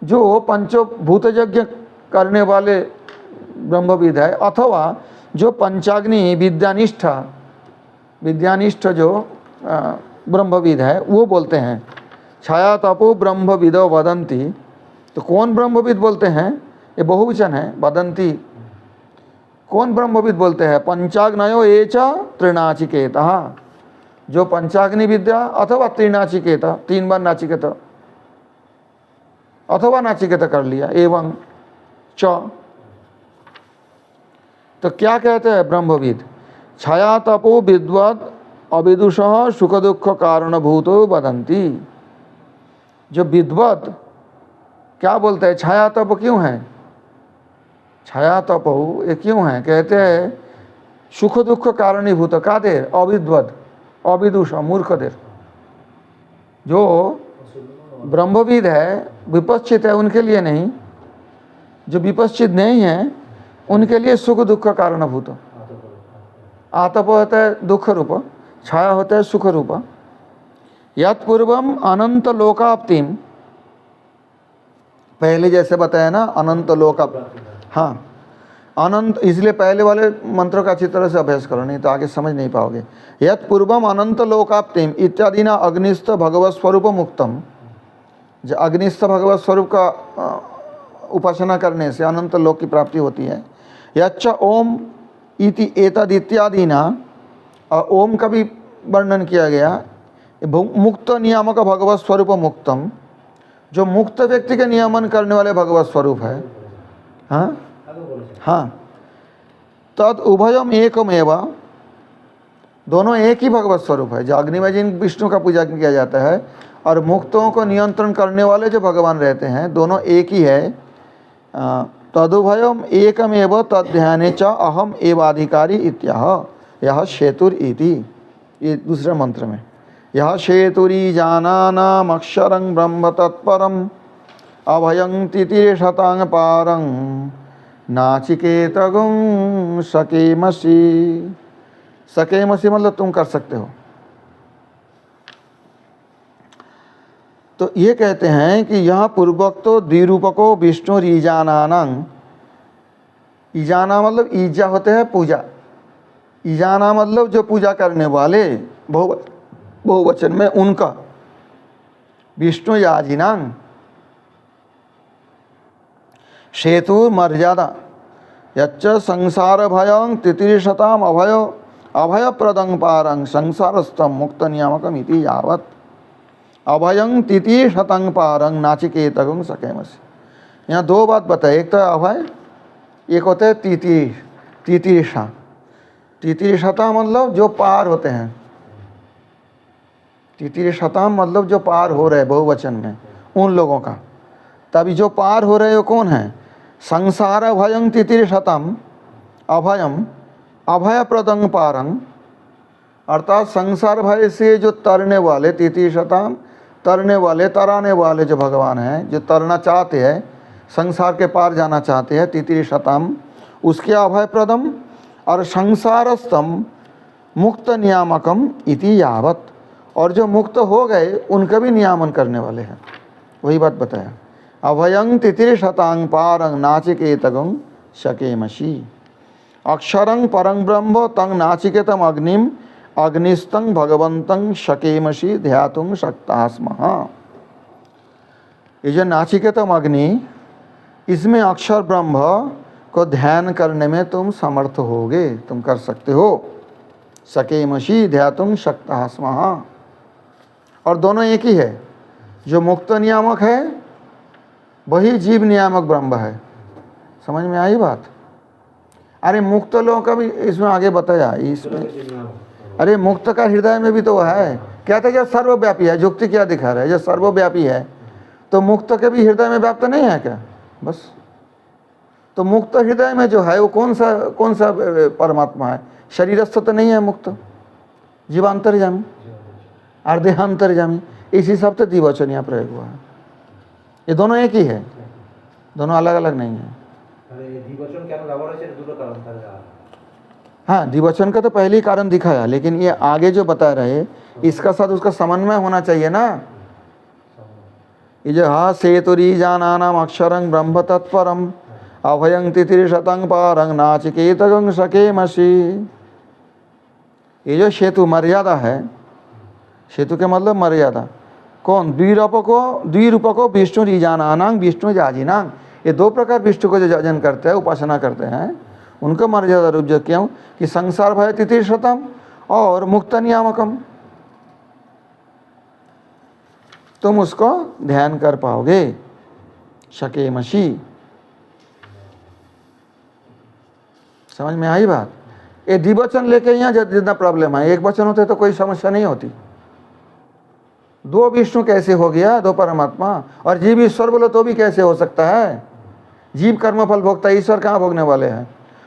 A: जो पंचभूत यज्ञ करने वाले ब्रह्मविद है, अथवा जो पंचाग्नि विद्यानिष्ठ जो ब्रह्मविद है वो बोलते हैं। छाया तपो ब्रह्मविदो वदंती, तो कौन ब्रह्मविद बोलते हैं? ये बहुवचन है, वदंती। कौन ब्रह्मविद बोलते हैं? पंचाग्नयो ये च त्रिनाचिकेता, जो पंचाग्नि विद्या अथवा त्रिनाचिकेता, 3 बार नाचिकेता अथवा नाचिकेता कर लिया, एवं च। तो क्या कहते हैं ब्रह्मविद? छाया तपो विद्वद अविदुष सुख दुख कारणभूतो वदंती। जो विद्वद क्या बोलते हैं? छाया तप क्यों है? छाया तप ये क्यों है? कहते हैं सुख दुख कारणीभूत कादेर? अविद्वद, अविदुष, मूर्खदेर। जो ब्रह्मविद है, विपश्चित है, उनके लिए नहीं। जो विपश्चित नहीं है उनके लिए सुख दुख का कारणभूत। आतप होता है दुख रूप, छाया होता है सुख रूप। यत् पूर्वम अनंत लोकाप्तिम, पहले जैसे बताया ना अनंत लोकाप, हाँ अनंत, इसलिए पहले वाले मंत्रों का अच्छी तरह से अभ्यास करो, नहीं तो आगे समझ नहीं पाओगे। यत् पूर्वम अनंत लोकाप्तिम इत्यादि ना अग्निस्थ भगवत स्वरूप मुक्तम, जो अग्निस्थ भगवत स्वरूप का उपासना करने से अनंत लोक की प्राप्ति होती है। यच्च ओम इति एतद इत्यादि ना, ओम का भी वर्णन किया गया। मुक्त नियामक भगवत स्वरूप मुक्तम, जो मुक्त व्यक्ति के नियमन करने वाले भगवत स्वरूप है। हाँ हाँ, तद उभयम एकमेव, दोनों एक ही भगवत स्वरूप है। जो अग्नि में जिन विष्णु का पूजा किया जाता है और मुक्तों को नियंत्रण करने वाले जो भगवान रहते हैं, दोनों एक ही है। तदुभयम एकमेव तद्ध्याने च अहम एवाधिकारी इत्याह, यह शेतुर इति, ये दूसरे मंत्र में। यह शेतुरी जानानाम अक्षरं ब्रह्म तत्परम अभयं तितिशतांग पारं नाचिकेतगुं सकेमसि। सकेमसि मतलब तुम कर सकते हो। तो ये कहते हैं कि यहाँ पूर्वोक्तो द्विरूपको विष्णु ईजानानां, ईजाना मतलब ईजा होते हैं पूजा, ईजाना मतलब जो पूजा करने वाले, बहुवचन में उनका, विष्णु याजिनांग। शेतु मर्यादा यच्च संसार भयं तितिशताम अभय अभय प्रदं पारं संसारस्थम मुक्त नियामकम इति यावत् अभयं तितिशतं पारं नाचिकेतगुं सकेमसि। यहाँ 2 बात बताए, एक तो अभय, एक होता है तितिशा। तितिशता मतलब जो पार होते हैं, तितिशता मतलब जो पार हो रहे, बहुवचन में उन लोगों का। तभी जो पार हो रहे हो कौन है? संसार भयं तितिशतम अभयम अभय प्रदं पारं, अर्थात संसार भय से जो तरने वाले, तितिशतम तरने वाले, तराने वाले जो भगवान हैं, जो तरना चाहते हैं, संसार के पार जाना चाहते हैं, तितिशतम, उसके अभय प्रदम और संसारस्तम मुक्त नियामकम इति यावत, और जो मुक्त हो गए उनका भी नियामन करने वाले हैं। वही बात बताया। अभयं तितिशतांग पारं नाचिकेतगं शकेमसि। अक्षरं परं ब्रह्म तं नाचिकेतम अग्निम अग्निस्तं भगवंतं शकेमसि ध्यातुं शक्ताः स्मः। ये जो नाचिकेतम अग्नि, इसमें अक्षर ब्रह्म को ध्यान करने में तुम समर्थ होगे, तुम कर सकते हो। शकेमसि ध्यातुं शक्ताः स्मः। और दोनों एक ही है। जो मुक्त नियामक है वही जीव नियामक ब्रह्म है। समझ में आई बात? अरे मुक्त लोगों का भी इसमें आगे बताया, इसमें अरे मुक्त का हृदय में भी तो है। क्या था? जब सर्वव्यापी है, युक्ति क्या दिखा रहा है? जब सर्वव्यापी है तो मुक्त के भी हृदय में व्याप्त नहीं है क्या? बस। तो मुक्त हृदय में जो है वो कौन सा परमात्मा है? शरीरस्थ तो नहीं है मुक्त, जीवांतर्यामी, अर्धेहांतर्यामी, इसी सब से द्विवचन यहाँ प्रयोग हुआ है। ये दोनों एक ही है, दोनों अलग अलग नहीं है। हाँ, द्विवचन का तो पहले ही कारण दिखाया, लेकिन ये आगे जो बता रहे इसका साथ उसका समन्वय होना चाहिए ना। ये जो हा सेतुरी जानानाम अक्षरं ब्रह्म तत्परम अभयं तितिशतं पारं नाचिकेतगं शकेमसि। ये जो सेतु मर्यादा है, सेतु के मतलब मर्यादा, कौन? द्विरूपको विष्णु रीजानानां विष्णु जाजिनां। ये दो प्रकार विष्णु को जो जजन करते हैं, उपासना करते हैं, उनको मर्यादा रूप जो क्यों कि संसार भय तिथिशतम और मुक्त नियामकम, तुम उसको ध्यान कर पाओगे। शकेमशी, समझ में आई बात? ये द्विवचन लेके यहाँ जितना प्रॉब्लम है, एक वचन होते तो कोई समस्या नहीं होती। दो विष्णु कैसे हो गया, दो परमात्मा, और जीव ईश्वर बोलो तो भी कैसे हो सकता है? जीव कर्मफल भोगता है, ईश्वर कहाँ भोगने वाले हैं?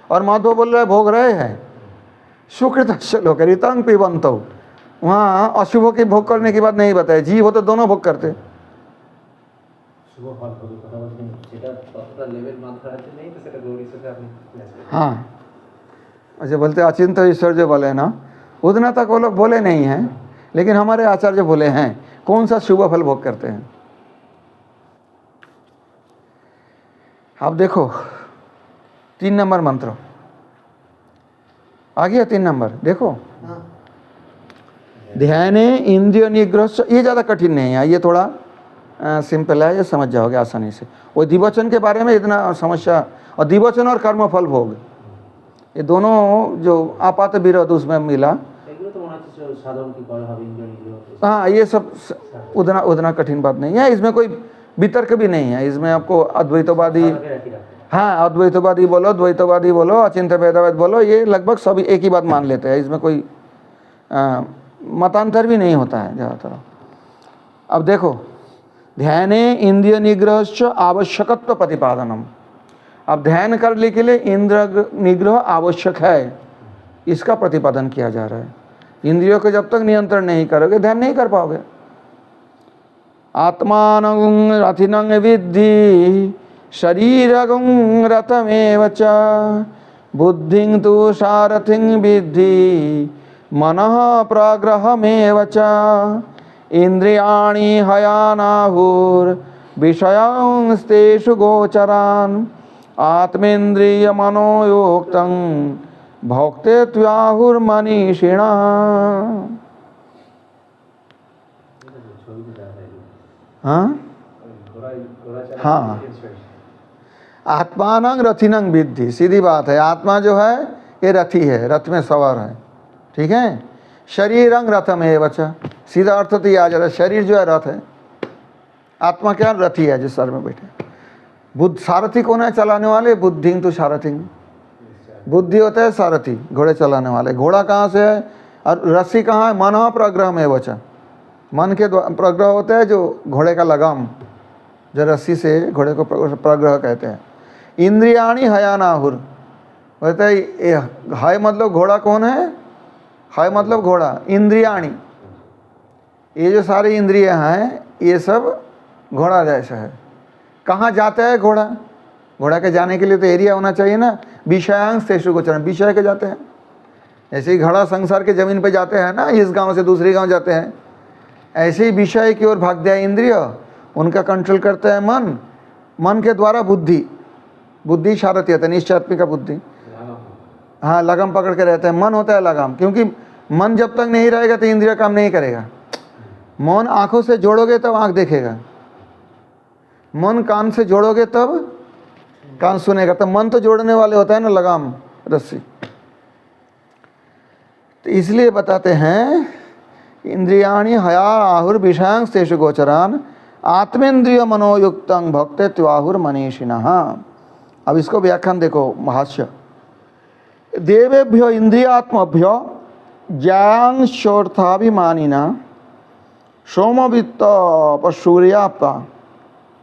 A: और माधव बोल रहे भोग रहे हैं। सुकृत लोग रितंग पिबंत, वहाँ अशुभों की भोग करने की बात नहीं बताए। जीव हो तो दोनों भोग करते। हाँ, अच्छा बोलते अचिंत ईश्वर जो बोले ना, उतना तक वो लोग बोले नहीं हैं, लेकिन हमारे आचार्य बोले हैं। कौन सा शुभ फल भोग करते हैं? आप देखो 3 नंबर मंत्र आ गया। 3 नंबर देखो, ध्यान इंद्रिय निग्रह। ये ज़्यादा कठिन नहीं है, ये थोड़ा सिंपल है, ये समझ जाओगे आसानी से। वो द्विवचन के बारे में इतना समस्या, और द्विवचन और कर्म फल भोग, ये दोनों जो आपात विरोध उसमें मिला। हाँ, ये सब उतना कठिन बात नहीं है, इसमें कोई वितर्क भी नहीं है। इसमें आपको अद्वैतवादी, हाँ अद्वैतवादी बोलो, द्वैतवादी बोलो, अचिंत भेदवाद बोलो, ये लगभग सभी एक ही बात मान लेते हैं। इसमें कोई मतांतर भी नहीं होता है ज़्यादातर। अब देखो, ध्याने इंद्रिय निग्रह आवश्यकत्व प्रतिपादनम। अब ध्यान करने के लिए इंद्रिय निग्रह आवश्यक है, इसका प्रतिपादन किया जा रहा है। इंद्रियों को जब तक नियंत्रण नहीं करोगे ध्यान नहीं कर पाओगे। आत्मानं रथिनं विद्धि शरीरं रथमेव च, बुद्धिं तु सारथिं विद्धि मनः प्रग्रहमेव च। इंद्रियाणि हयानाहुर्विषयांस्तेषु गोचरान्, आत्मेन्द्रिय मनोयोक्तं भोक्ते त्वाहुर्मनीषिणः। हाँ हाँ, आत्मानं रथिनं विद्धि, सीधी बात है। आत्मा जो है ये रथी है, रथ में सवार है, ठीक है। शरीरं रथमेव च, सीधा अर्थ तो ये आ जाता है, शरीर जो है रथ है, आत्मा क्या रथी है, जिस सर में बैठे। बुद्ध सारथी कौन है? चलाने वाले। बुद्धि तो सारथी, बुद्धि होता है सारथी, घोड़े चलाने वाले। घोड़ा कहाँ से है और रस्सी कहाँ है? मन प्रग्रह में वचा, मन के प्रग्रह होता है जो घोड़े का लगाम, जो रस्सी से घोड़े को प्रग्रह कहते हैं। इंद्रियाणी हयानाहुर, होता है हय मतलब घोड़ा कौन है? हय मतलब घोड़ा। इंद्रियाणी, ये जो सारी इंद्रियां हैं ये सब घोड़ा जैसा है। कहाँ जाता है घोड़ा? घोड़ा के जाने के लिए तो एरिया होना चाहिए ना। विषयांश तेषु गोचरन्, विषय के जाते हैं। ऐसे ही घोड़ा संसार के जमीन पे जाते हैं ना, इस गांव से दूसरे गांव जाते हैं, ऐसे ही विषय की ओर भाग दिया इंद्रिय, उनका कंट्रोल करता है मन, मन के द्वारा बुद्धि, बुद्धि सारथी होता है, निश्चयात्मिका बुद्धि। हाँ, लगाम पकड़ के रहता है, मन होता है लगाम, क्योंकि मन जब तक नहीं रहेगा तो इंद्रिय काम नहीं करेगा। मन आंखों से जोड़ोगे तब आंख देखेगा, मन कान से जोड़ोगे तब कान सुनेगा। तो मन तो जोड़ने वाले होता है ना, लगाम रस्सी। तो इसलिए बताते हैं इंद्रियाणि हया आहुर विषयांश तेषु गोचरान, आत्मेन्द्रिय मनोयुक्तं भक्ते त्वाहुर मनीषिणः। अब इसको व्याख्यान देखो, भाष्य। देवेभ्यो इंद्रियात्मभ्यो ज्ञानशोर्थाभिमानिना सोमवित्त पशूर्याप्ता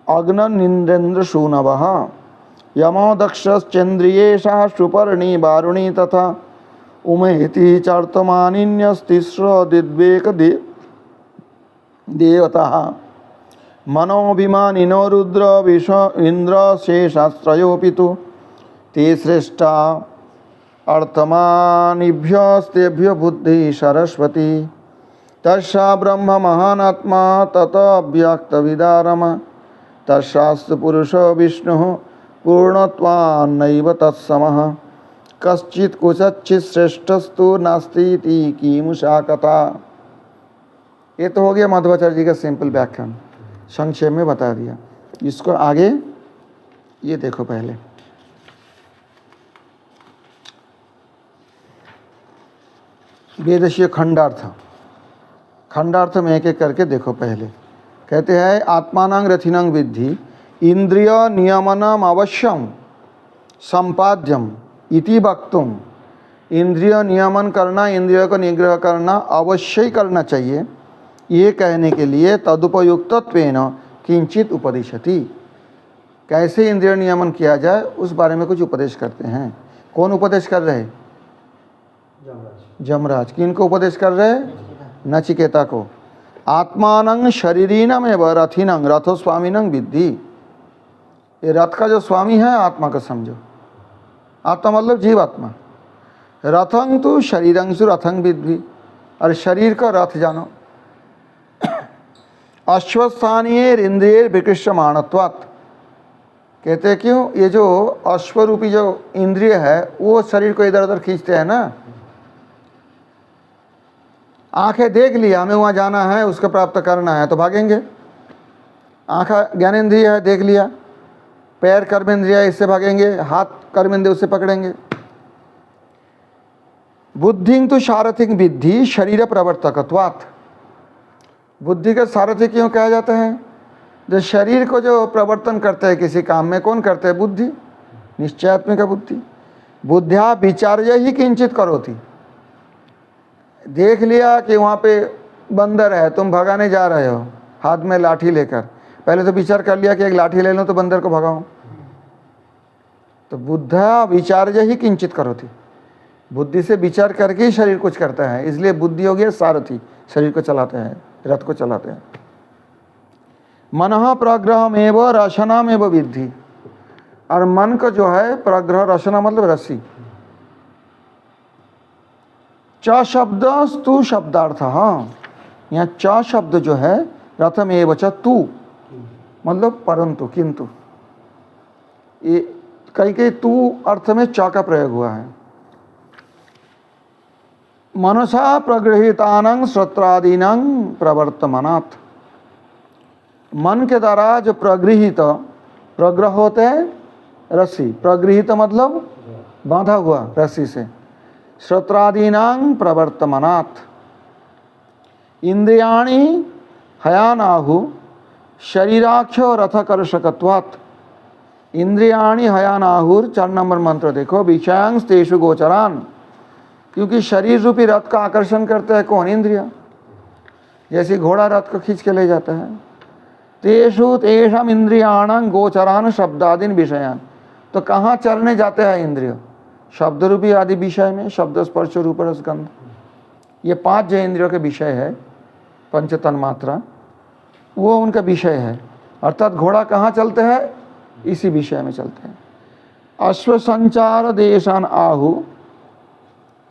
A: अग्निन्द्रेन्द्र शूनवः, यमो दक्षश्चेन्द्रियेषः सुपर्णी वारुणी तथा उमेति चार्तमानिन्यस्तिस्रो दिग्वेक देवताः, मनोभिमानिनो रुद्र विष इंद्र शेषास्त्रयोऽपि तु ते श्रेष्ठा अर्थमानिभ्यस्तेभ्यो बुद्धि सरस्वती, तस्या ब्रह्म महानात्मा तत अव्यक्तविदारम, तस्यास्तु पुरुषो विष्णुः पूर्णत्वान्नैव तत्समः, कश्चित् कुतश्चित् श्रेष्ठस्तु नास्तीति किमुषा कथा। ये तो हो गया मध्वाचार्य जी का सिंपल व्याख्यान, संक्षेप में बता दिया। इसको आगे ये देखो पहले, वेदशीय खंडार्थ, खंडार्थ में एक एक करके देखो। पहले कहते हैं आत्मानं रथिनं विद्धि इंद्रिय नियमनम अवश्यम संपाद्यम इति वक्तुम। इंद्रिय नियमन करना, इंद्रियों को निग्रह करना अवश्य ही करना चाहिए, ये कहने के लिए तदुपयुक्तत्वेन किंचित उपदिशति। कैसे इंद्रिय नियमन किया जाए उस बारे में कुछ उपदेश करते हैं। कौन उपदेश कर रहे? जमराज। किनको उपदेश कर रहे? नचिकेता को। आत्मानं शरीरिणम एवं रथिनं रथो स्वामिनं विद्धि। ये रथ का जो स्वामी है आत्मा को समझो। आत्मा मतलब जीवात्मा। रथं तु शरीरंसु रथं विद्धि, और शरीर का रथ जानो। अश्वस्थानीय इंद्रिय विकृष्यमाणत्वात्। कहते हैं क्यों? ये जो अश्वरूपी जो इंद्रिय है वो शरीर को इधर उधर खींचते हैं ना। आंखें देख लिया हमें वहाँ जाना है, उसको प्राप्त करना है तो भागेंगे। आँखा ज्ञानेंद्रिय है, देख लिया। पैर कर्मेंद्रिय है, इससे भागेंगे। हाथ कर्मेंद्रिय, उससे पकड़ेंगे। बुद्धिं तो सारथिं विद्धि शरीर प्रवर्तकत्वात्। बुद्धि का सारथी क्यों कहा जाता है? जो शरीर को जो प्रवर्तन करते हैं किसी काम में, कौन करते हैं? बुद्धि, निश्चयात्मिका बुद्धि। बुद्ध्या विचार्य ही किंचित करोति। देख लिया कि वहाँ पे बंदर है, तुम भगाने जा रहे हो हाथ में लाठी लेकर, पहले तो विचार कर लिया कि एक लाठी ले लो तो बंदर को भगाऊं। तो बुद्धा विचार्य ही किंचित करोति। बुद्धि से विचार करके ही शरीर कुछ करता है, इसलिए बुद्धि हो गया सारथी, शरीर को चलाते हैं, रथ को चलाते हैं। मनः प्रग्रहमेव रशनामेव विद्धि। और मन को जो है प्रग्रह, रशना मतलब रस्सी। च शब्द स्तु शब्दार्थ। यहाँ च शब्द जो है रथमेव च तू मतलब परंतु, किंतु। ये कई कई तू अर्थ में च का प्रयोग हुआ है। मनसा प्रगृहीतानं श्रोत्रादीनां प्रवर्तमानात्। मन के द्वारा जो प्रगृहित, प्रग्रह होते हैं रस्सी, प्रगृहित मतलब बांधा हुआ रस्सी से। श्रोत्रादीनां प्रवर्तमानात्। इंद्रियाणि हयानाहु शरीराख्यो रथकर्षकत्वात्। इंद्रियाणि हयानाहुर 4 नंबर मंत्र देखो। विषयांश तेषु गोचरान। क्योंकि शरीर रूपी रथ का आकर्षण करता है कौन? इंद्रिया। जैसे घोड़ा रथ को खींच के ले जाता है। तेषु तेषाम इंद्रियाणां गोचरान शब्दादीन विषयान। तो कहाँ चलने जाते हैं इंद्रिय? शब्द रूपी आदि विषय में, शब्द स्पर्श रूप रस गंध, ये 5 जो इंद्रियों के विषय है, पंच तन्मात्रा, वो उनका विषय है। अर्थात घोड़ा कहाँ चलते हैं? इसी विषय में चलते हैं। अश्व संचार देशान आहु।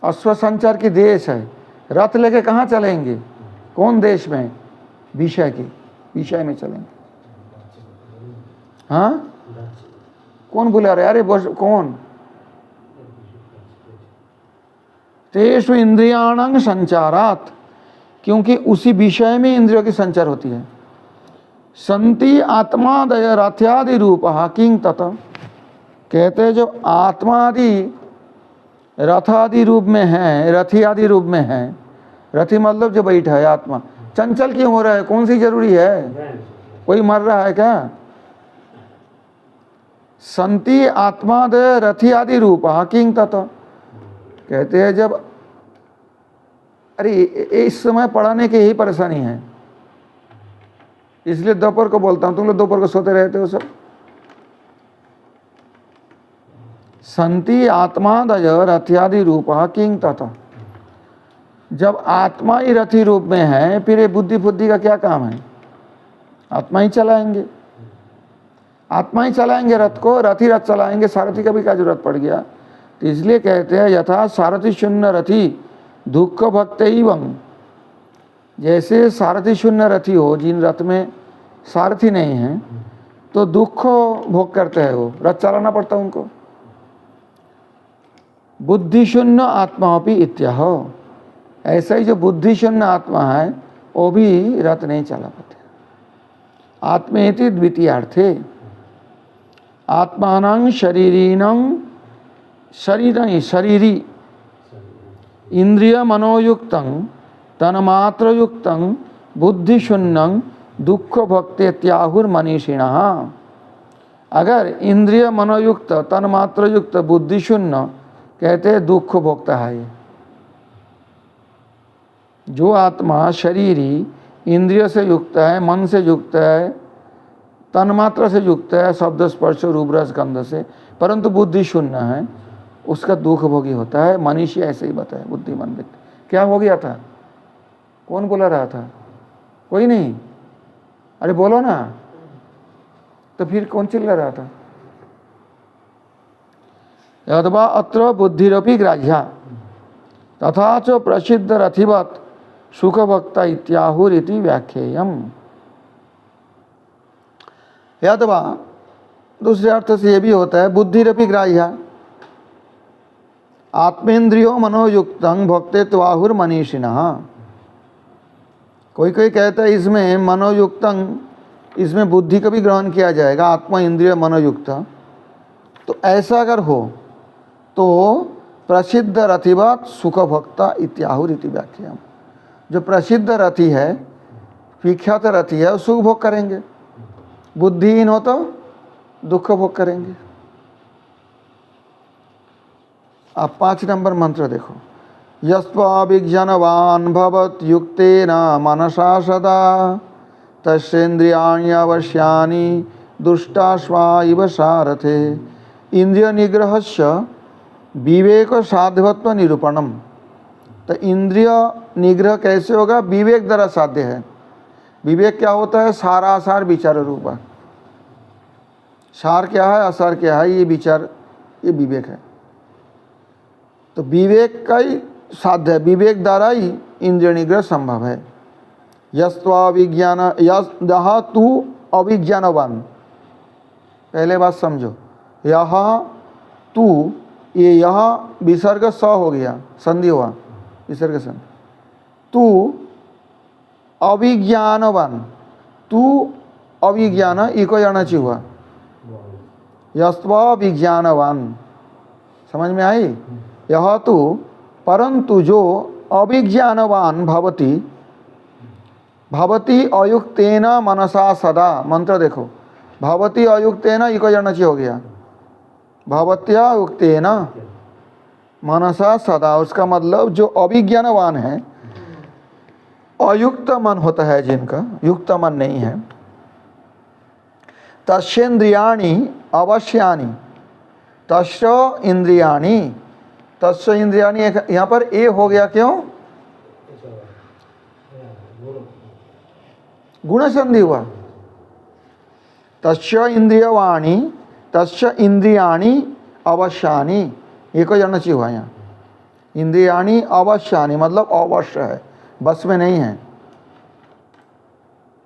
A: अश्व संचार की देश है, रथ लेके कहाँ चलेंगे? कौन देश में? विषय की, विषय में चलेंगे। हाँ, कौन बुला रहे? अरे कौन? तेषु इंद्रियाणां संचारात्। क्योंकि उसी विषय में इंद्रियों की संचार होती है। संति आत्मादय रथ्यादि रूप किंग तत। कहते हैं जो आत्मादि रथ आदि रूप में है, रथी आदि रूप में है। रथी मतलब जो बैठा है आत्मा। चंचल क्यों हो रहा है? कौन सी जरूरी है? कोई मर रहा है क्या? संति आत्मादय रथी आदि रूप किंग तत। कहते हैं जब, अरे इस समय पढ़ाने की यही परेशानी है, इसलिए दोपहर को बोलता हूं। तुम लोग दोपहर को सोते रहते हो सब। संति आत्मादय रथ्यादि रूप किंग तथा। जब आत्मा ही रथी रूप में है, फिर ये बुद्धि बुद्धि का क्या काम है? आत्मा ही चलाएंगे, आत्मा ही चलाएंगे रथ को। रथी रथ चलाएंगे, सारथी का भी क्या जरूरत पड़ गया? तो इसलिए कहते हैं यथा सारथी शून्य रथी दुख भक्त एवं। जैसे सारथी शून्य रथी हो, जिन रथ में सारथी नहीं है तो दुख भोग करते हैं, वो रथ चलाना पड़ता है उनको। बुद्धि शून्य आत्मा भी इत्याह। ऐसा ही जो बुद्धि शून्य आत्मा है वो भी रथ नहीं चला पाते। आत्मेति द्वितीयार्थे आत्मानं शरीरीनं शरीरी इंद्रिय मनोयुक्तं तन्मात्रयुक्तं बुद्धिशून्यं दुख भक्तेत्याहुर्मनीषिणः। अगर इंद्रिय मनोयुक्त तन्मात्रयुक्त बुद्धिशून्य कहते दुख भोगता है। ये जो आत्मा शरीरी इंद्रिय से युक्त है, मन से युक्त है, तन्मात्र से युक्त है, शब्द स्पर्श रूप रस गंध से, परंतु बुद्धि शून्य है, उसका दुख भोगी होता है। मनीषी ऐसे ही बताया, बुद्धिमान व्यक्ति। क्या हो गया था? कौन बोला रहा था? कोई नहीं। अरे बोलो ना, तो फिर कौन चिल्ला रहा था? यद्वा अत्र बुद्धिरपि ग्राह्या तथा च प्रसिद्ध रथिवत सुख भक्ता इत्याहुरिति व्याख्येयम्। यद्वा दूसरे अर्थ से यह भी होता है बुद्धिरपि ग्राह्या आत्मेन्द्रियो मनोयुक्तं भक्तेत्वाहुर मनीषिणः। कोई कोई कहता है इसमें मनोयुक्तं, इसमें बुद्धि का भी ग्रहण किया जाएगा, आत्मा इंद्रिय मनोयुक्त। तो ऐसा अगर हो तो प्रसिद्ध रथिवत सुख भक्ता इत्याहुर इति व्याख्या। जो प्रसिद्ध रथी है, विख्यात रथी है, वो सुख भोग करेंगे, बुद्धिहीन हो तो दुख भोग करेंगे। आप 5 नंबर मंत्र देखो। यस्त्वाभिज्ञानवान् भवत् युक्तेन मनसा सदा तस्येन्द्रियाणि अवश्यानि दुष्टाश्वा इव सारथे। इंद्रिय निग्रहस्य विवेक साध्यत्व निरूपणम। तो इंद्रिय निग्रह कैसे होगा? विवेक द्वारा साध्य है। विवेक क्या होता है? सारासार विचार रूप। सार क्या है, असार क्या है, ये विचार, ये विवेक है। तो विवेक का ही साध्य है, विवेक द्वारा ही इंद्रिय निग्रह संभव है। यस्त्वा विज्ञान यह तू अविज्ञानवान, पहले बात समझो। यह तू, ये यह विसर्ग स हो गया, संधि हुआ, विसर्ग संधि। तू अविज्ञानवान, तू अविज्ञान इको जाना चाहिए हुआ। यस्त्वा विज्ञानवान, समझ में आई? यह तू, परंतु जो अविज्ञानवान भवति, भवति अयुक्तेन मनसा सदा। मंत्र देखो, भवति अयुक्तेन इको जाना चाहिए हो गया, भवत्या युक्तेन मनसा सदा। उसका मतलब जो अविज्ञानवान है, अयुक्त मन होता है जिनका, युक्त मन नहीं है, तस्येन्द्रियाणि अवश्यानि, तस्य इंद्रियाणि, तस्य इंद्रियाणि, यहाँ पर ए हो गया, क्यों? गुण संधि हुआ। तस्य इंद्रियवाणी, तस्य इंद्रियाणि अवश्यानि, ये को जानना चाहिए हुआ यहाँ। इंद्रियाणि अवश्यानि मतलब अवश्य है, बस में नहीं है।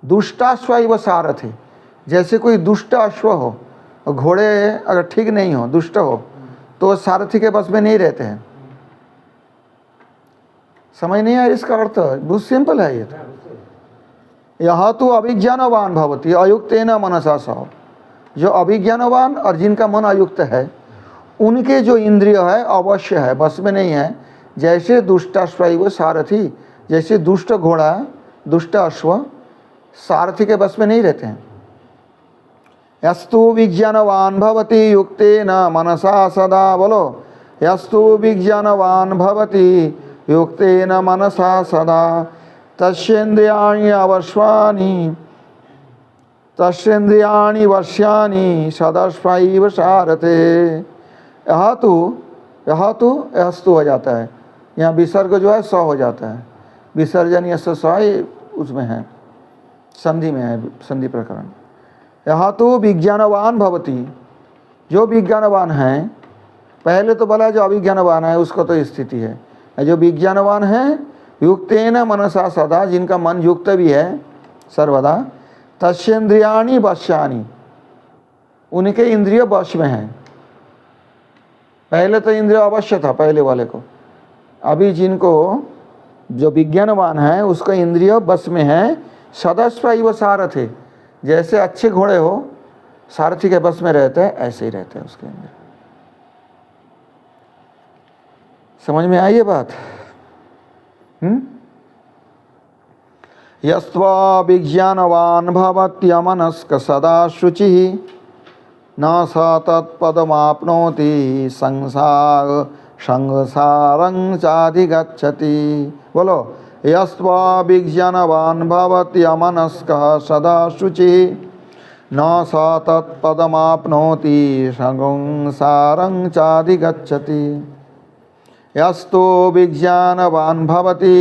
A: दुष्टाश्व इव सारथि, जैसे कोई दुष्ट अश्व हो, घोड़े अगर ठीक नहीं हो, दुष्ट हो, तो सारथी के बस में नहीं रहते हैं। समझ नहीं आया इसका अर्थ? बहुत सिंपल है ये तो। यह तो अभिज्ञानवान भवति अयुक्तेन मनसा सह। जो अभिज्ञानवान और जिनका मन अयुक्त है, उनके जो इंद्रिय है अवश्य है, बस में नहीं है। जैसे दुष्टाश्व सारथी, जैसे दुष्ट घोड़ा, दुष्ट अश्व सारथी के बस में नहीं रहते हैं। यस्तु विज्ञानवान भवति युक्तेन मनसा सदा। बोलो, यस्तु विज्ञानवान भवति युक्तेन मनसा सदा तस्येन्द्रियाणि अवश्यानि, तस्येन्द्रियाणि वश्यानि सदाश्वैव सारथे। यह तो यस्तु हो जाता है, यहाँ विसर्ग जो है स हो जाता है, विसर्जन यश स उसमें है, संधि में है, संधि प्रकरण। यह तो विज्ञानवान भवति, जो विज्ञानवान है, पहले तो बोला जो अविज्ञानवान है उसको तो स्थिति है, जो विज्ञानवान है युक्तेन मनसा सदा, जिनका मन युक्त भी है सर्वदा, तस्येन्द्रियाणि वश्यानि, उनके इंद्रिय वश में हैं। पहले तो इंद्रिय अवश्य था पहले वाले को, अभी जिनको जो विज्ञानवान है उसका इंद्रिय बस में है, सदस्व सारथि, जैसे अच्छे घोड़े हो सारथी के बस में रहते हैं ऐसे ही रहते हैं उसके अंदर। समझ में आई ये बात? यस्त्वा विज्ञानवान भवत्यमनस्क सदा शुचिः न स तत्पदमाप्नोति संसारं चाधिगच्छति। बोलो, यस्त्वा विज्ञानवान भवत्यमनस्कः सदा शुचिः न स तत्पदमाप्नोति संसारं चाधिगच्छति। यस्तो विज्ञानवान् भवति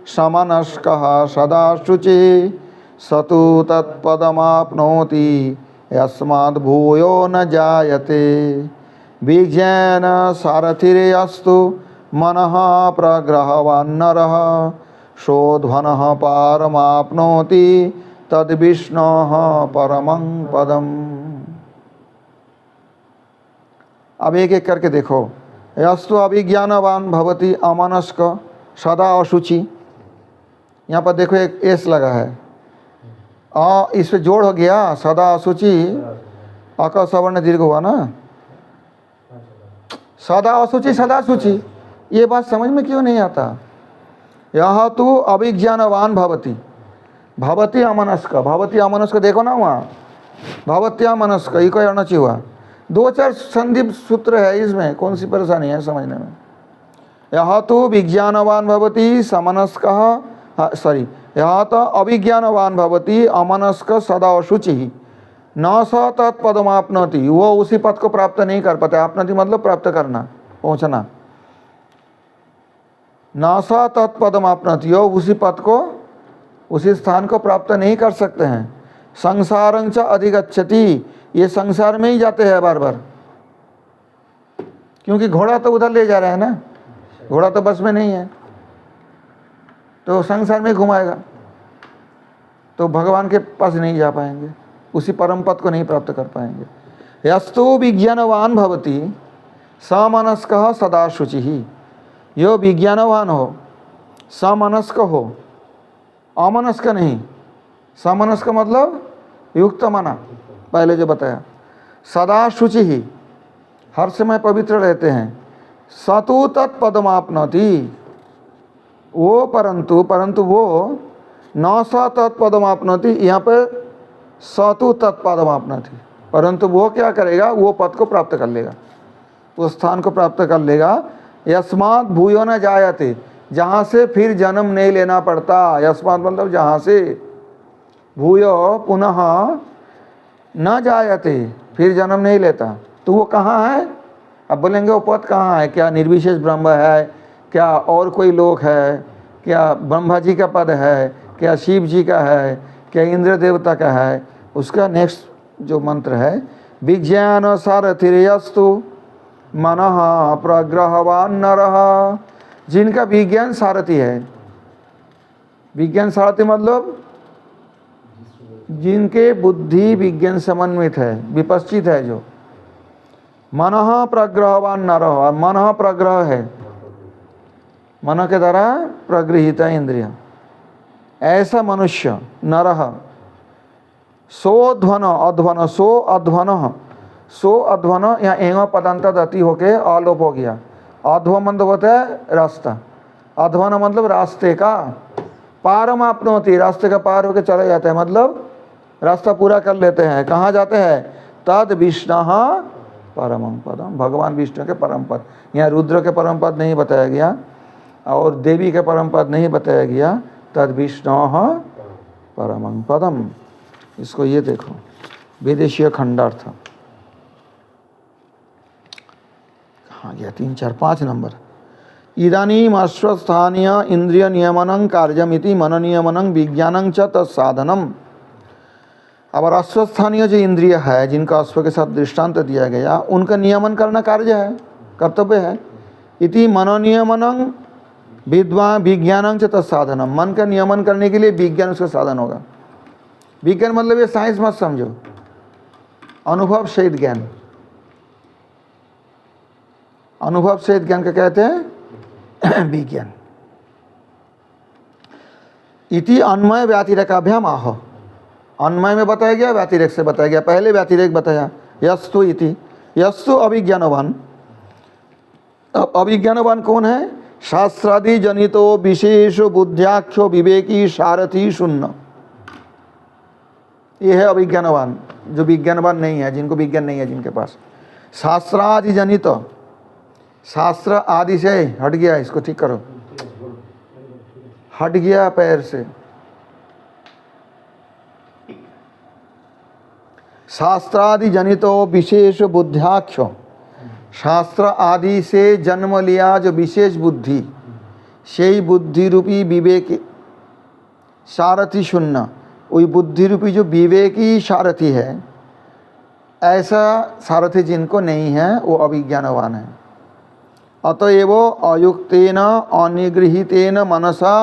A: समनस्कः सदा शुचिः स तु तत्पदमाप्नोति यस्माद् भूयो न जायते। विज्ञान सारथिरेऽस्तु मनः प्रग्रहवान् नरः सोऽध्वनः पारमाप्नोति तद्विष्णोः परमं पदम्। अब एक एक करके देखो। यस्तु अभिज्ञानवान भवति अमनस्क सदा अशुचि। यहाँ पर देखो एक एस लगा है, इस पे जोड़ हो गया, सदा अशुचि, अक सवर्ण दीर्घ हुआ ना, सदा अशुचि सदा शुचि। ये बात समझ में क्यों नहीं आता? यह तो अभिज्ञानवान भवति, भवती अमनस्क, भवती अमनस्क देखो ना वहाँ, भवत्या मनस्क, ये कोई अणची हुआ। दो चार संधि सूत्र है इसमें, कौन सी परेशानी है समझने में? यह तो विज्ञानवान भवति समनस्कः, सॉरी, यह तो अभिज्ञानवान भवति अमनस्क सदा अशुचि न स तत्पदमाप्नोति, वो उसी पद को प्राप्त नहीं कर पाते। आपनोति मतलब प्राप्त करना, पहुंचना। न स तत्पदमाप्नोति, वो उसी पद को, उसी स्थान को प्राप्त नहीं कर सकते हैं। संसारं च अधिगच्छति, ये संसार में ही जाते हैं बार बार, क्योंकि घोड़ा तो उधर ले जा रहा है ना, घोड़ा तो बस में नहीं है, तो संसार में घुमाएगा, तो भगवान के पास नहीं जा पाएंगे, उसी परम पद को नहीं प्राप्त कर पाएंगे। यस्तु विज्ञानवान भवति समनस्कः सदा शुचिः, यो विज्ञानवान हो, समनस्क हो, अमनस्क नहीं। समनस्क मतलब युक्त मना, पहले जो बताया। सदा शुचि ही, हर समय पवित्र रहते हैं। सतु तत्पदमाप्नोति, वो परंतु वो न स तत्पदमाप्नोति, यहाँ पे सतु तत्पदमाप्नोति, परंतु वो क्या करेगा, वो पद को प्राप्त कर लेगा, वो स्थान को प्राप्त कर लेगा। यस्मात् भूयो न जायते, जहाँ से फिर जन्म नहीं लेना पड़ता। यस्मात् मतलब जहाँ से, भूयो पुनः न जायते, फिर जन्म नहीं लेता। तो वो कहाँ है? अब बोलेंगे वो पद कहाँ है? क्या निर्विशेष ब्रह्म है? क्या और कोई लोक है? क्या ब्रह्मा जी का पद है? क्या शिव जी का है? क्या इंद्र देवता का है? उसका नेक्स्ट जो मंत्र है, विज्ञान सारथिरेऽस्तु मनः प्रग्रहवान् नरः, जिनका विज्ञान सारथी है। विज्ञान सारथी मतलब जिनके बुद्धि विज्ञान समन्वित है, विपश्चित है, जो मनः प्रग्रहवान नरः, और मनः प्रग्रह है, मन के द्वारा प्रगृहित है इंद्रिय, ऐसा मनुष्य नरः सोध्वन अध्वन, सो अध्वन, सो अध्वन, यहाँ एवं पदांत दति होके आलोप हो गया। अध्व मतलब होता है रास्ता, अध्वन मतलब रास्ते का, पारमाप्नोति, रास्ते का पार होके चले जाते हैं, मतलब रास्ता पूरा कर लेते हैं। कहाँ जाते हैं? तद विष्णुः परमं पदम, भगवान विष्णु के परम पद। यहाँ रुद्र के परम पद नहीं बताया गया और देवी के परम पद नहीं बताया गया, तद विष्णुः परमं पदम। इसको ये देखो, विदेशीय खंडार्थ कहाँ गया? 3, 4, 5 नंबर। इदानीम अश्वस्थानीय इंद्रिय नियमनं कार्यमिति मन नियमनं विज्ञानं च तत्साधनम। अब अश्वस्थानीय जो इंद्रिय है, जिनका अश्व के साथ दृष्टांत दिया गया, उनका नियमन करना कार्य है, कर्तव्य है। इति मन नियमनं विद्वान विज्ञानं च तत्साधनम, मन का नियमन करने के लिए विज्ञान उसका साधन होगा। विज्ञान मतलब ये साइंस मत समझो, अनुभव सहित ज्ञान, अनुभव सहित ज्ञान का कहते हैं विज्ञान। इति अन्वय व्यातिरेकाभ्याम आह। अन्वय में बताया गया, व्यतिरेक से बताया गया। पहले व्यतिरेक बताया, यस्तु इति, यस्तु अभिज्ञानवान। अब अभिज्ञानवान कौन है? शास्त्रादि जनितो विशेष बुद्ध्याख्यो विवेकी सारथी शून्य, ये है अभिज्ञानवान। जो विज्ञानवान नहीं है, जिनको विज्ञान नहीं है जिनके पास, शास्त्रादि जनित, शास्त्र आदि से हट गया, इसको ठीक करो, हट गया पैर से। शास्त्रादि जनितो विशेष बुद्ध्याख्यो, शास्त्र आदि से जन्म लिया जो विशेष बुद्धि, से बुद्धि रूपी विवेक सारथी शून्य, वही बुद्धि रूपी जो विवेकी सारथी है, ऐसा सारथी जिनको नहीं है वो अभिज्ञानवान है। अतएव अयुक्तेन अनिगृहीतेन मनसा,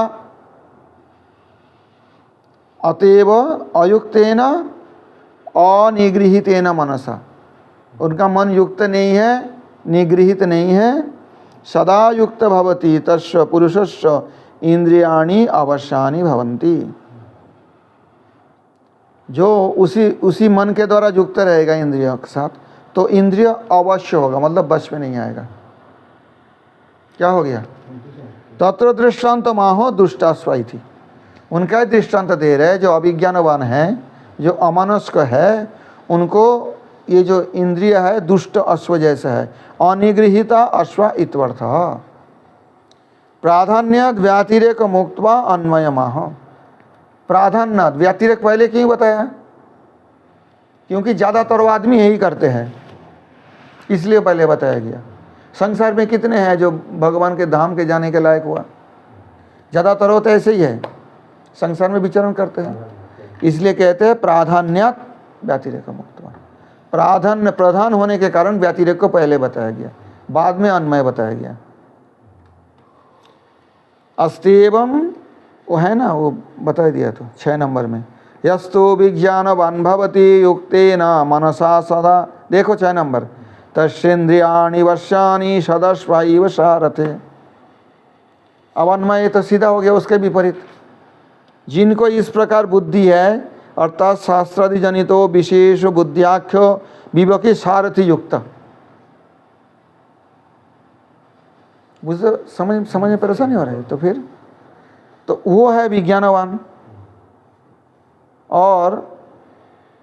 A: अतएव अयुक्तेन अनिगृहीतेन मनसा, उनका मन युक्त नहीं है, निगृहित नहीं है। सदा युक्त भवति तस्य पुरुषस्य इंद्रियाणि अवश्यानि भवन्ति, जो उसी मन के द्वारा युक्त रहेगा इंद्रियों के साथ, तो इंद्रिय अवश्य होगा, मतलब वश में नहीं आएगा। क्या हो गया? तत्र दृष्टांत माहो दुष्टाश्वाई थी, उनका दृष्टांत दे रहे, जो अभिज्ञानवान है, जो अमनस्क है, उनको ये जो इंद्रिय है दुष्ट अश्व जैसा है। अनिगृहीता अश्व इत्यर्थ। प्राधान्याद व्यतिरेक मुक्त्वा अन्वय माह। प्राधान्याद व्यतिरेक पहले क्यों बताया? क्योंकि ज़्यादातर आदमी यही करते हैं, इसलिए पहले बताया गया। संसार में कितने हैं जो भगवान के धाम के जाने के लायक हुआ? ज़्यादातर होते ऐसे ही है, संसार में विचरण करते हैं, इसलिए कहते हैं प्राधान्यात व्यतिरेक मुक्त्वा। प्राधान्य प्रधान होने के कारण व्यतिरेक को पहले बताया गया, बाद में अन्वय बताया गया। अस्तेवम वो है ना, वो बता दिया तो 6 नंबर में, यस्तु विज्ञानवान भवति युक्तेन मनसा सदा, देखो 6 नंबर, तस्येन्द्रियाणि वश्यानि सदस्वैव सारथे। अब अन्वय तो सीधा हो गया उसके विपरीत। जिनको इस प्रकार बुद्धि है, अर्थात शास्त्रादि जनितो विशेष बुद्धियाख्यो विवेकी सारथी युक्त, समझ में परेशानी हो रही है, तो फिर तो वो है विज्ञानवान। और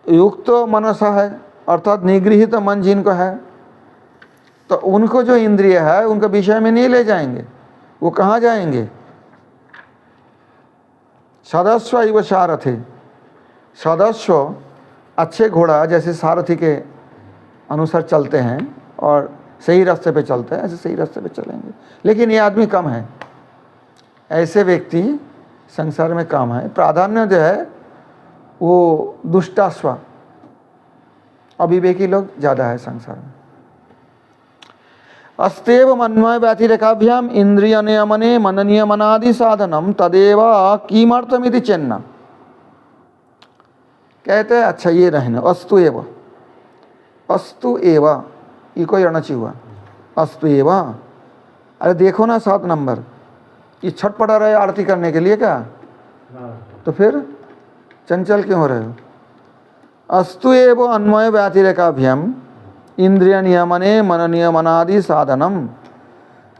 A: युक्त मनसा है, अर्थात निगृहित मन जिनको है, तो उनको जो इंद्रिय है उनके विषय में नहीं ले जाएंगे, वो कहाँ जाएंगे? सदस्व इव सारथी। सदस्व अच्छे घोड़ा जैसे सारथी के अनुसार चलते हैं और सही रास्ते पे चलते हैं, ऐसे सही रास्ते पे चलेंगे। लेकिन ये आदमी कम है, ऐसे व्यक्ति संसार में कम है। प्राधान्य जो है वो दुष्टाश्व, अविवेकी लोग ज़्यादा है संसार में। अस्तेव अन्वय व्यतिरेकाभ्याम इंद्रिय नियमने मन नियमनादि साधनम तदेव किमर्थमिति चेन्ना। कहते हैं अच्छा ये रहने, अस्तु एव, अस्तु एव, ये कोई अणची हुआ, अस्तु एव। अरे देखो ना 7 नंबर, ये छटपटा रहे आरती करने के लिए क्या? तो फिर चंचल क्यों हो रहे हो? अस्तु एव अन्वय व्यतिरेकाभ्याम इंद्रिय नियमने मन नियमनादि साधनम।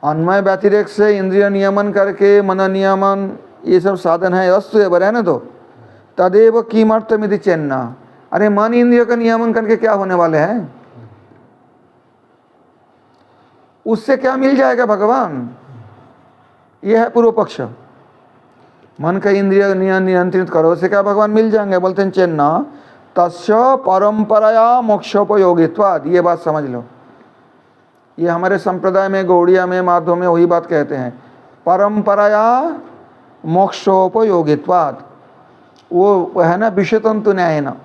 A: अन्वय व्यतिरेक से इंद्रिय नियमन करके मन नियमन ये सब साधन है, अस्तु एव रहने दो। तदेव किमर्थमिति चेन्ना। अरे मन इंद्रिय का नियमन करके क्या होने वाले हैं? उससे क्या मिल जाएगा भगवान? यह है पूर्व पक्ष। मन का इंद्रिय नियंत्रित करो, उससे क्या भगवान मिल जाएंगे? बोलते हैं चेन्ना तस्य परंपराया मोक्षोपयोगित्वाद। ये बात समझ लो, ये हमारे संप्रदाय में गौड़िया में माधव में वही बात कहते हैं, परंपराया मोक्षोपयोगित्वाद। वो है ना विषयतंतु न्याय ना,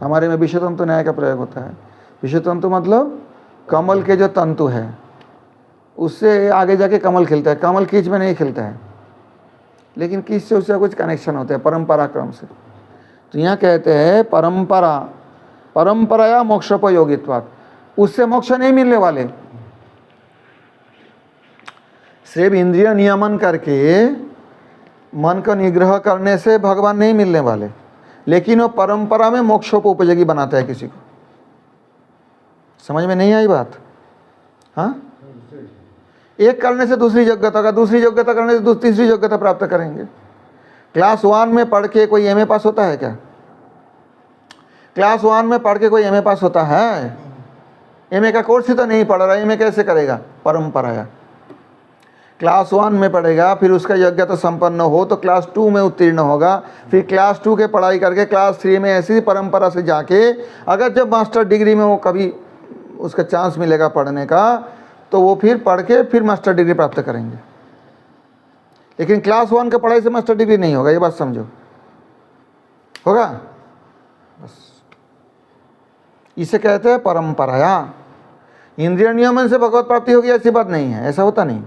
A: हमारे में विषयतंतु न्याय का प्रयोग होता है। विषयतंतु मतलब कमल के जो तंतु है उससे आगे जाके कमल खिलता है, कमल कीच में नहीं खिलता है, लेकिन किस से उससे कुछ कनेक्शन होता है परंपरा क्रम से। तो यहाँ कहते हैं परंपरा, परंपराया मोक्षोपयोगित्वात्, उससे मोक्ष नहीं मिलने वाले। सिर्फ इंद्रिय नियमन करके मन का निग्रह करने से भगवान नहीं मिलने वाले, लेकिन वो परंपरा में मोक्षोपयोगी बनाता है किसी को। समझ में नहीं आई बात? हाँ, एक करने से दूसरी योग्यता का, दूसरी योग्यता करने से तीसरी योग्यता प्राप्त करेंगे। क्लास 1 में पढ़ के कोई एमए पास होता है क्या? क्लास 1 में पढ़ के कोई एमए पास होता है? एमए का कोर्स ही तो नहीं पढ़ रहा, एमए कैसे करेगा? परंपरा है। क्लास 1 में पढ़ेगा, फिर उसका योग्यता संपन्न हो तो क्लास 2 में उत्तीर्ण होगा, फिर क्लास 2 के पढ़ाई करके क्लास 3 में ऐसी परंपरा से जाके अगर जब मास्टर डिग्री में वो कभी उसका चांस मिलेगा पढ़ने का, तो वो फिर पढ़ के फिर मास्टर डिग्री प्राप्त करेंगे। लेकिन क्लास 1 के पढ़ाई से मास्टर डिग्री नहीं होगा, ये बात समझो। होगा? बस इसे कहते हैं परंपराया। इंद्रिय नियमन से भगवत प्राप्ति होगी ऐसी बात नहीं है, ऐसा होता नहीं,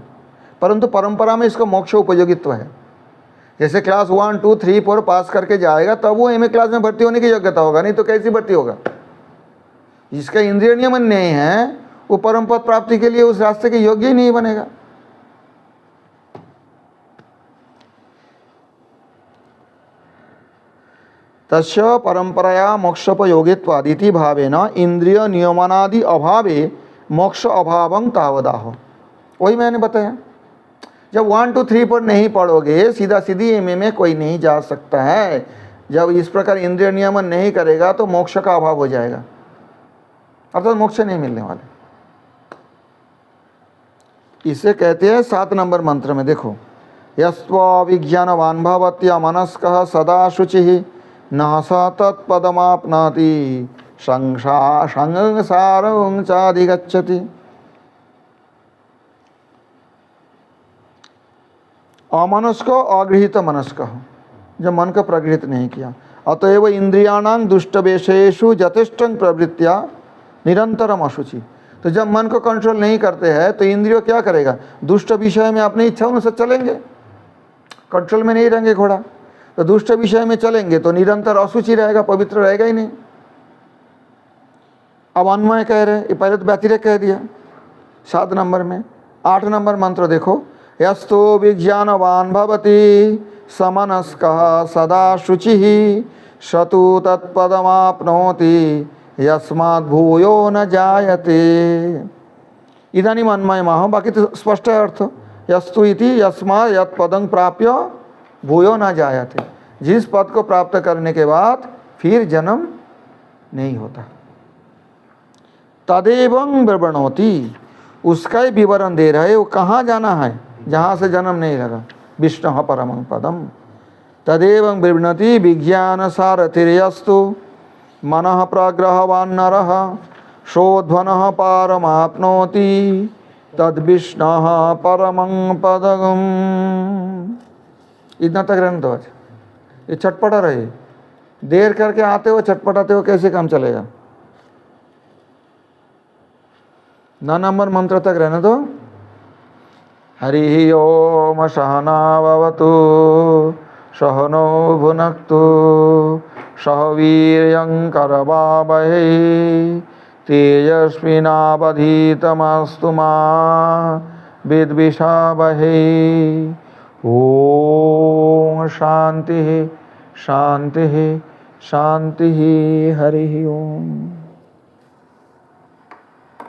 A: परंतु परंपरा में इसका मोक्ष उपयोगित्व है। जैसे क्लास 1, 2, 3, 4 पास करके जाएगा तब वो एमए क्लास में भर्ती होने की योग्यता होगा, नहीं तो कैसी भर्ती होगा? जिसका इंद्रिय नियमन नहीं है वो परम पद प्राप्ति के लिए उस रास्ते के योग्य ही नहीं बनेगा। तस्य परंपराया मोक्षोपयोगित्वादिति भावेन इंद्रिय नियमनादि अभावे मोक्ष अभावं तावदाह। वही मैंने बताया, जब 1, 2, 3, 4 नहीं पढ़ोगे सीधा सीधी एमए में कोई नहीं जा सकता है। जब इस प्रकार इंद्रिय नियमन नहीं करेगा तो मोक्ष का अभाव हो जाएगा, अर्थात मोक्ष नहीं मिलने वाले। इसे कहते हैं 7 नंबर मंत्र में, देखो, यस्त्वा विज्ञानवान् भवत्या मनस्कः सदा शुचिः न स तत्पदमाप्नोति संसारं चाधिगच्छति। अमनस्क अगृहीत मनस्क, जब मन का प्रगृहित नहीं किया, अतएव इंद्रियाणां दुष्टवेशेषु यथेष्टं प्रवृत्त्या निरंतरम अशुचि। तो जब मन को कंट्रोल नहीं करते हैं तो इंद्रियों क्या करेगा? दुष्ट विषय में अपनी इच्छा अनुसार चलेंगे, कंट्रोल में नहीं रहेंगे घोड़ा। तो दुष्ट विषय में चलेंगे तो निरंतर अशुचि रहेगा, पवित्र रहेगा ही नहीं। अब अन्वय कह रहे, ये पहले तो व्यतिरेक कह दिया 7 नंबर में। 8 नंबर मंत्र देखो, यस्तो विज्ञानवान् भवति समनस्कः सदा शुचिः शतु तत्पदमाप्नोति यस्मात् भूयो न जायते। इदानीम अन्वय माह, बाकी तो स्पष्ट है अर्थ। यस्तु इति यस्मात् यत् पदं प्राप्य भूयो न जायते, जिस पद को प्राप्त करने के बाद फिर जन्म नहीं होता। तदेवं ब्रवणोति, उसका ही विवरण दे रहा है, वो कहाँ जाना है जहाँ से जन्म नहीं लगा। विष्णु परमं पदम तदेवं ब्रवणति विज्ञान सारथिर्यस्तु मनः प्रग्रहवान् नरः शोध्वनः पारमाप्नोति तद्विष्णुः परमं पदम्। इतना तक रहने दो आज, ये चटपटा रहे। देर करके आते हो चटपटाते हो, कैसे काम चलेगा? 9 नंबर मंत्र तक रहने दो। हरि ओम सहनावतु सहनो भुनक्तु सह वीर्यं करवावहै तेजस्विनावधीतमस्तु मा विद्विषावहै। ओम शांति शांति शांति। हरि ओम।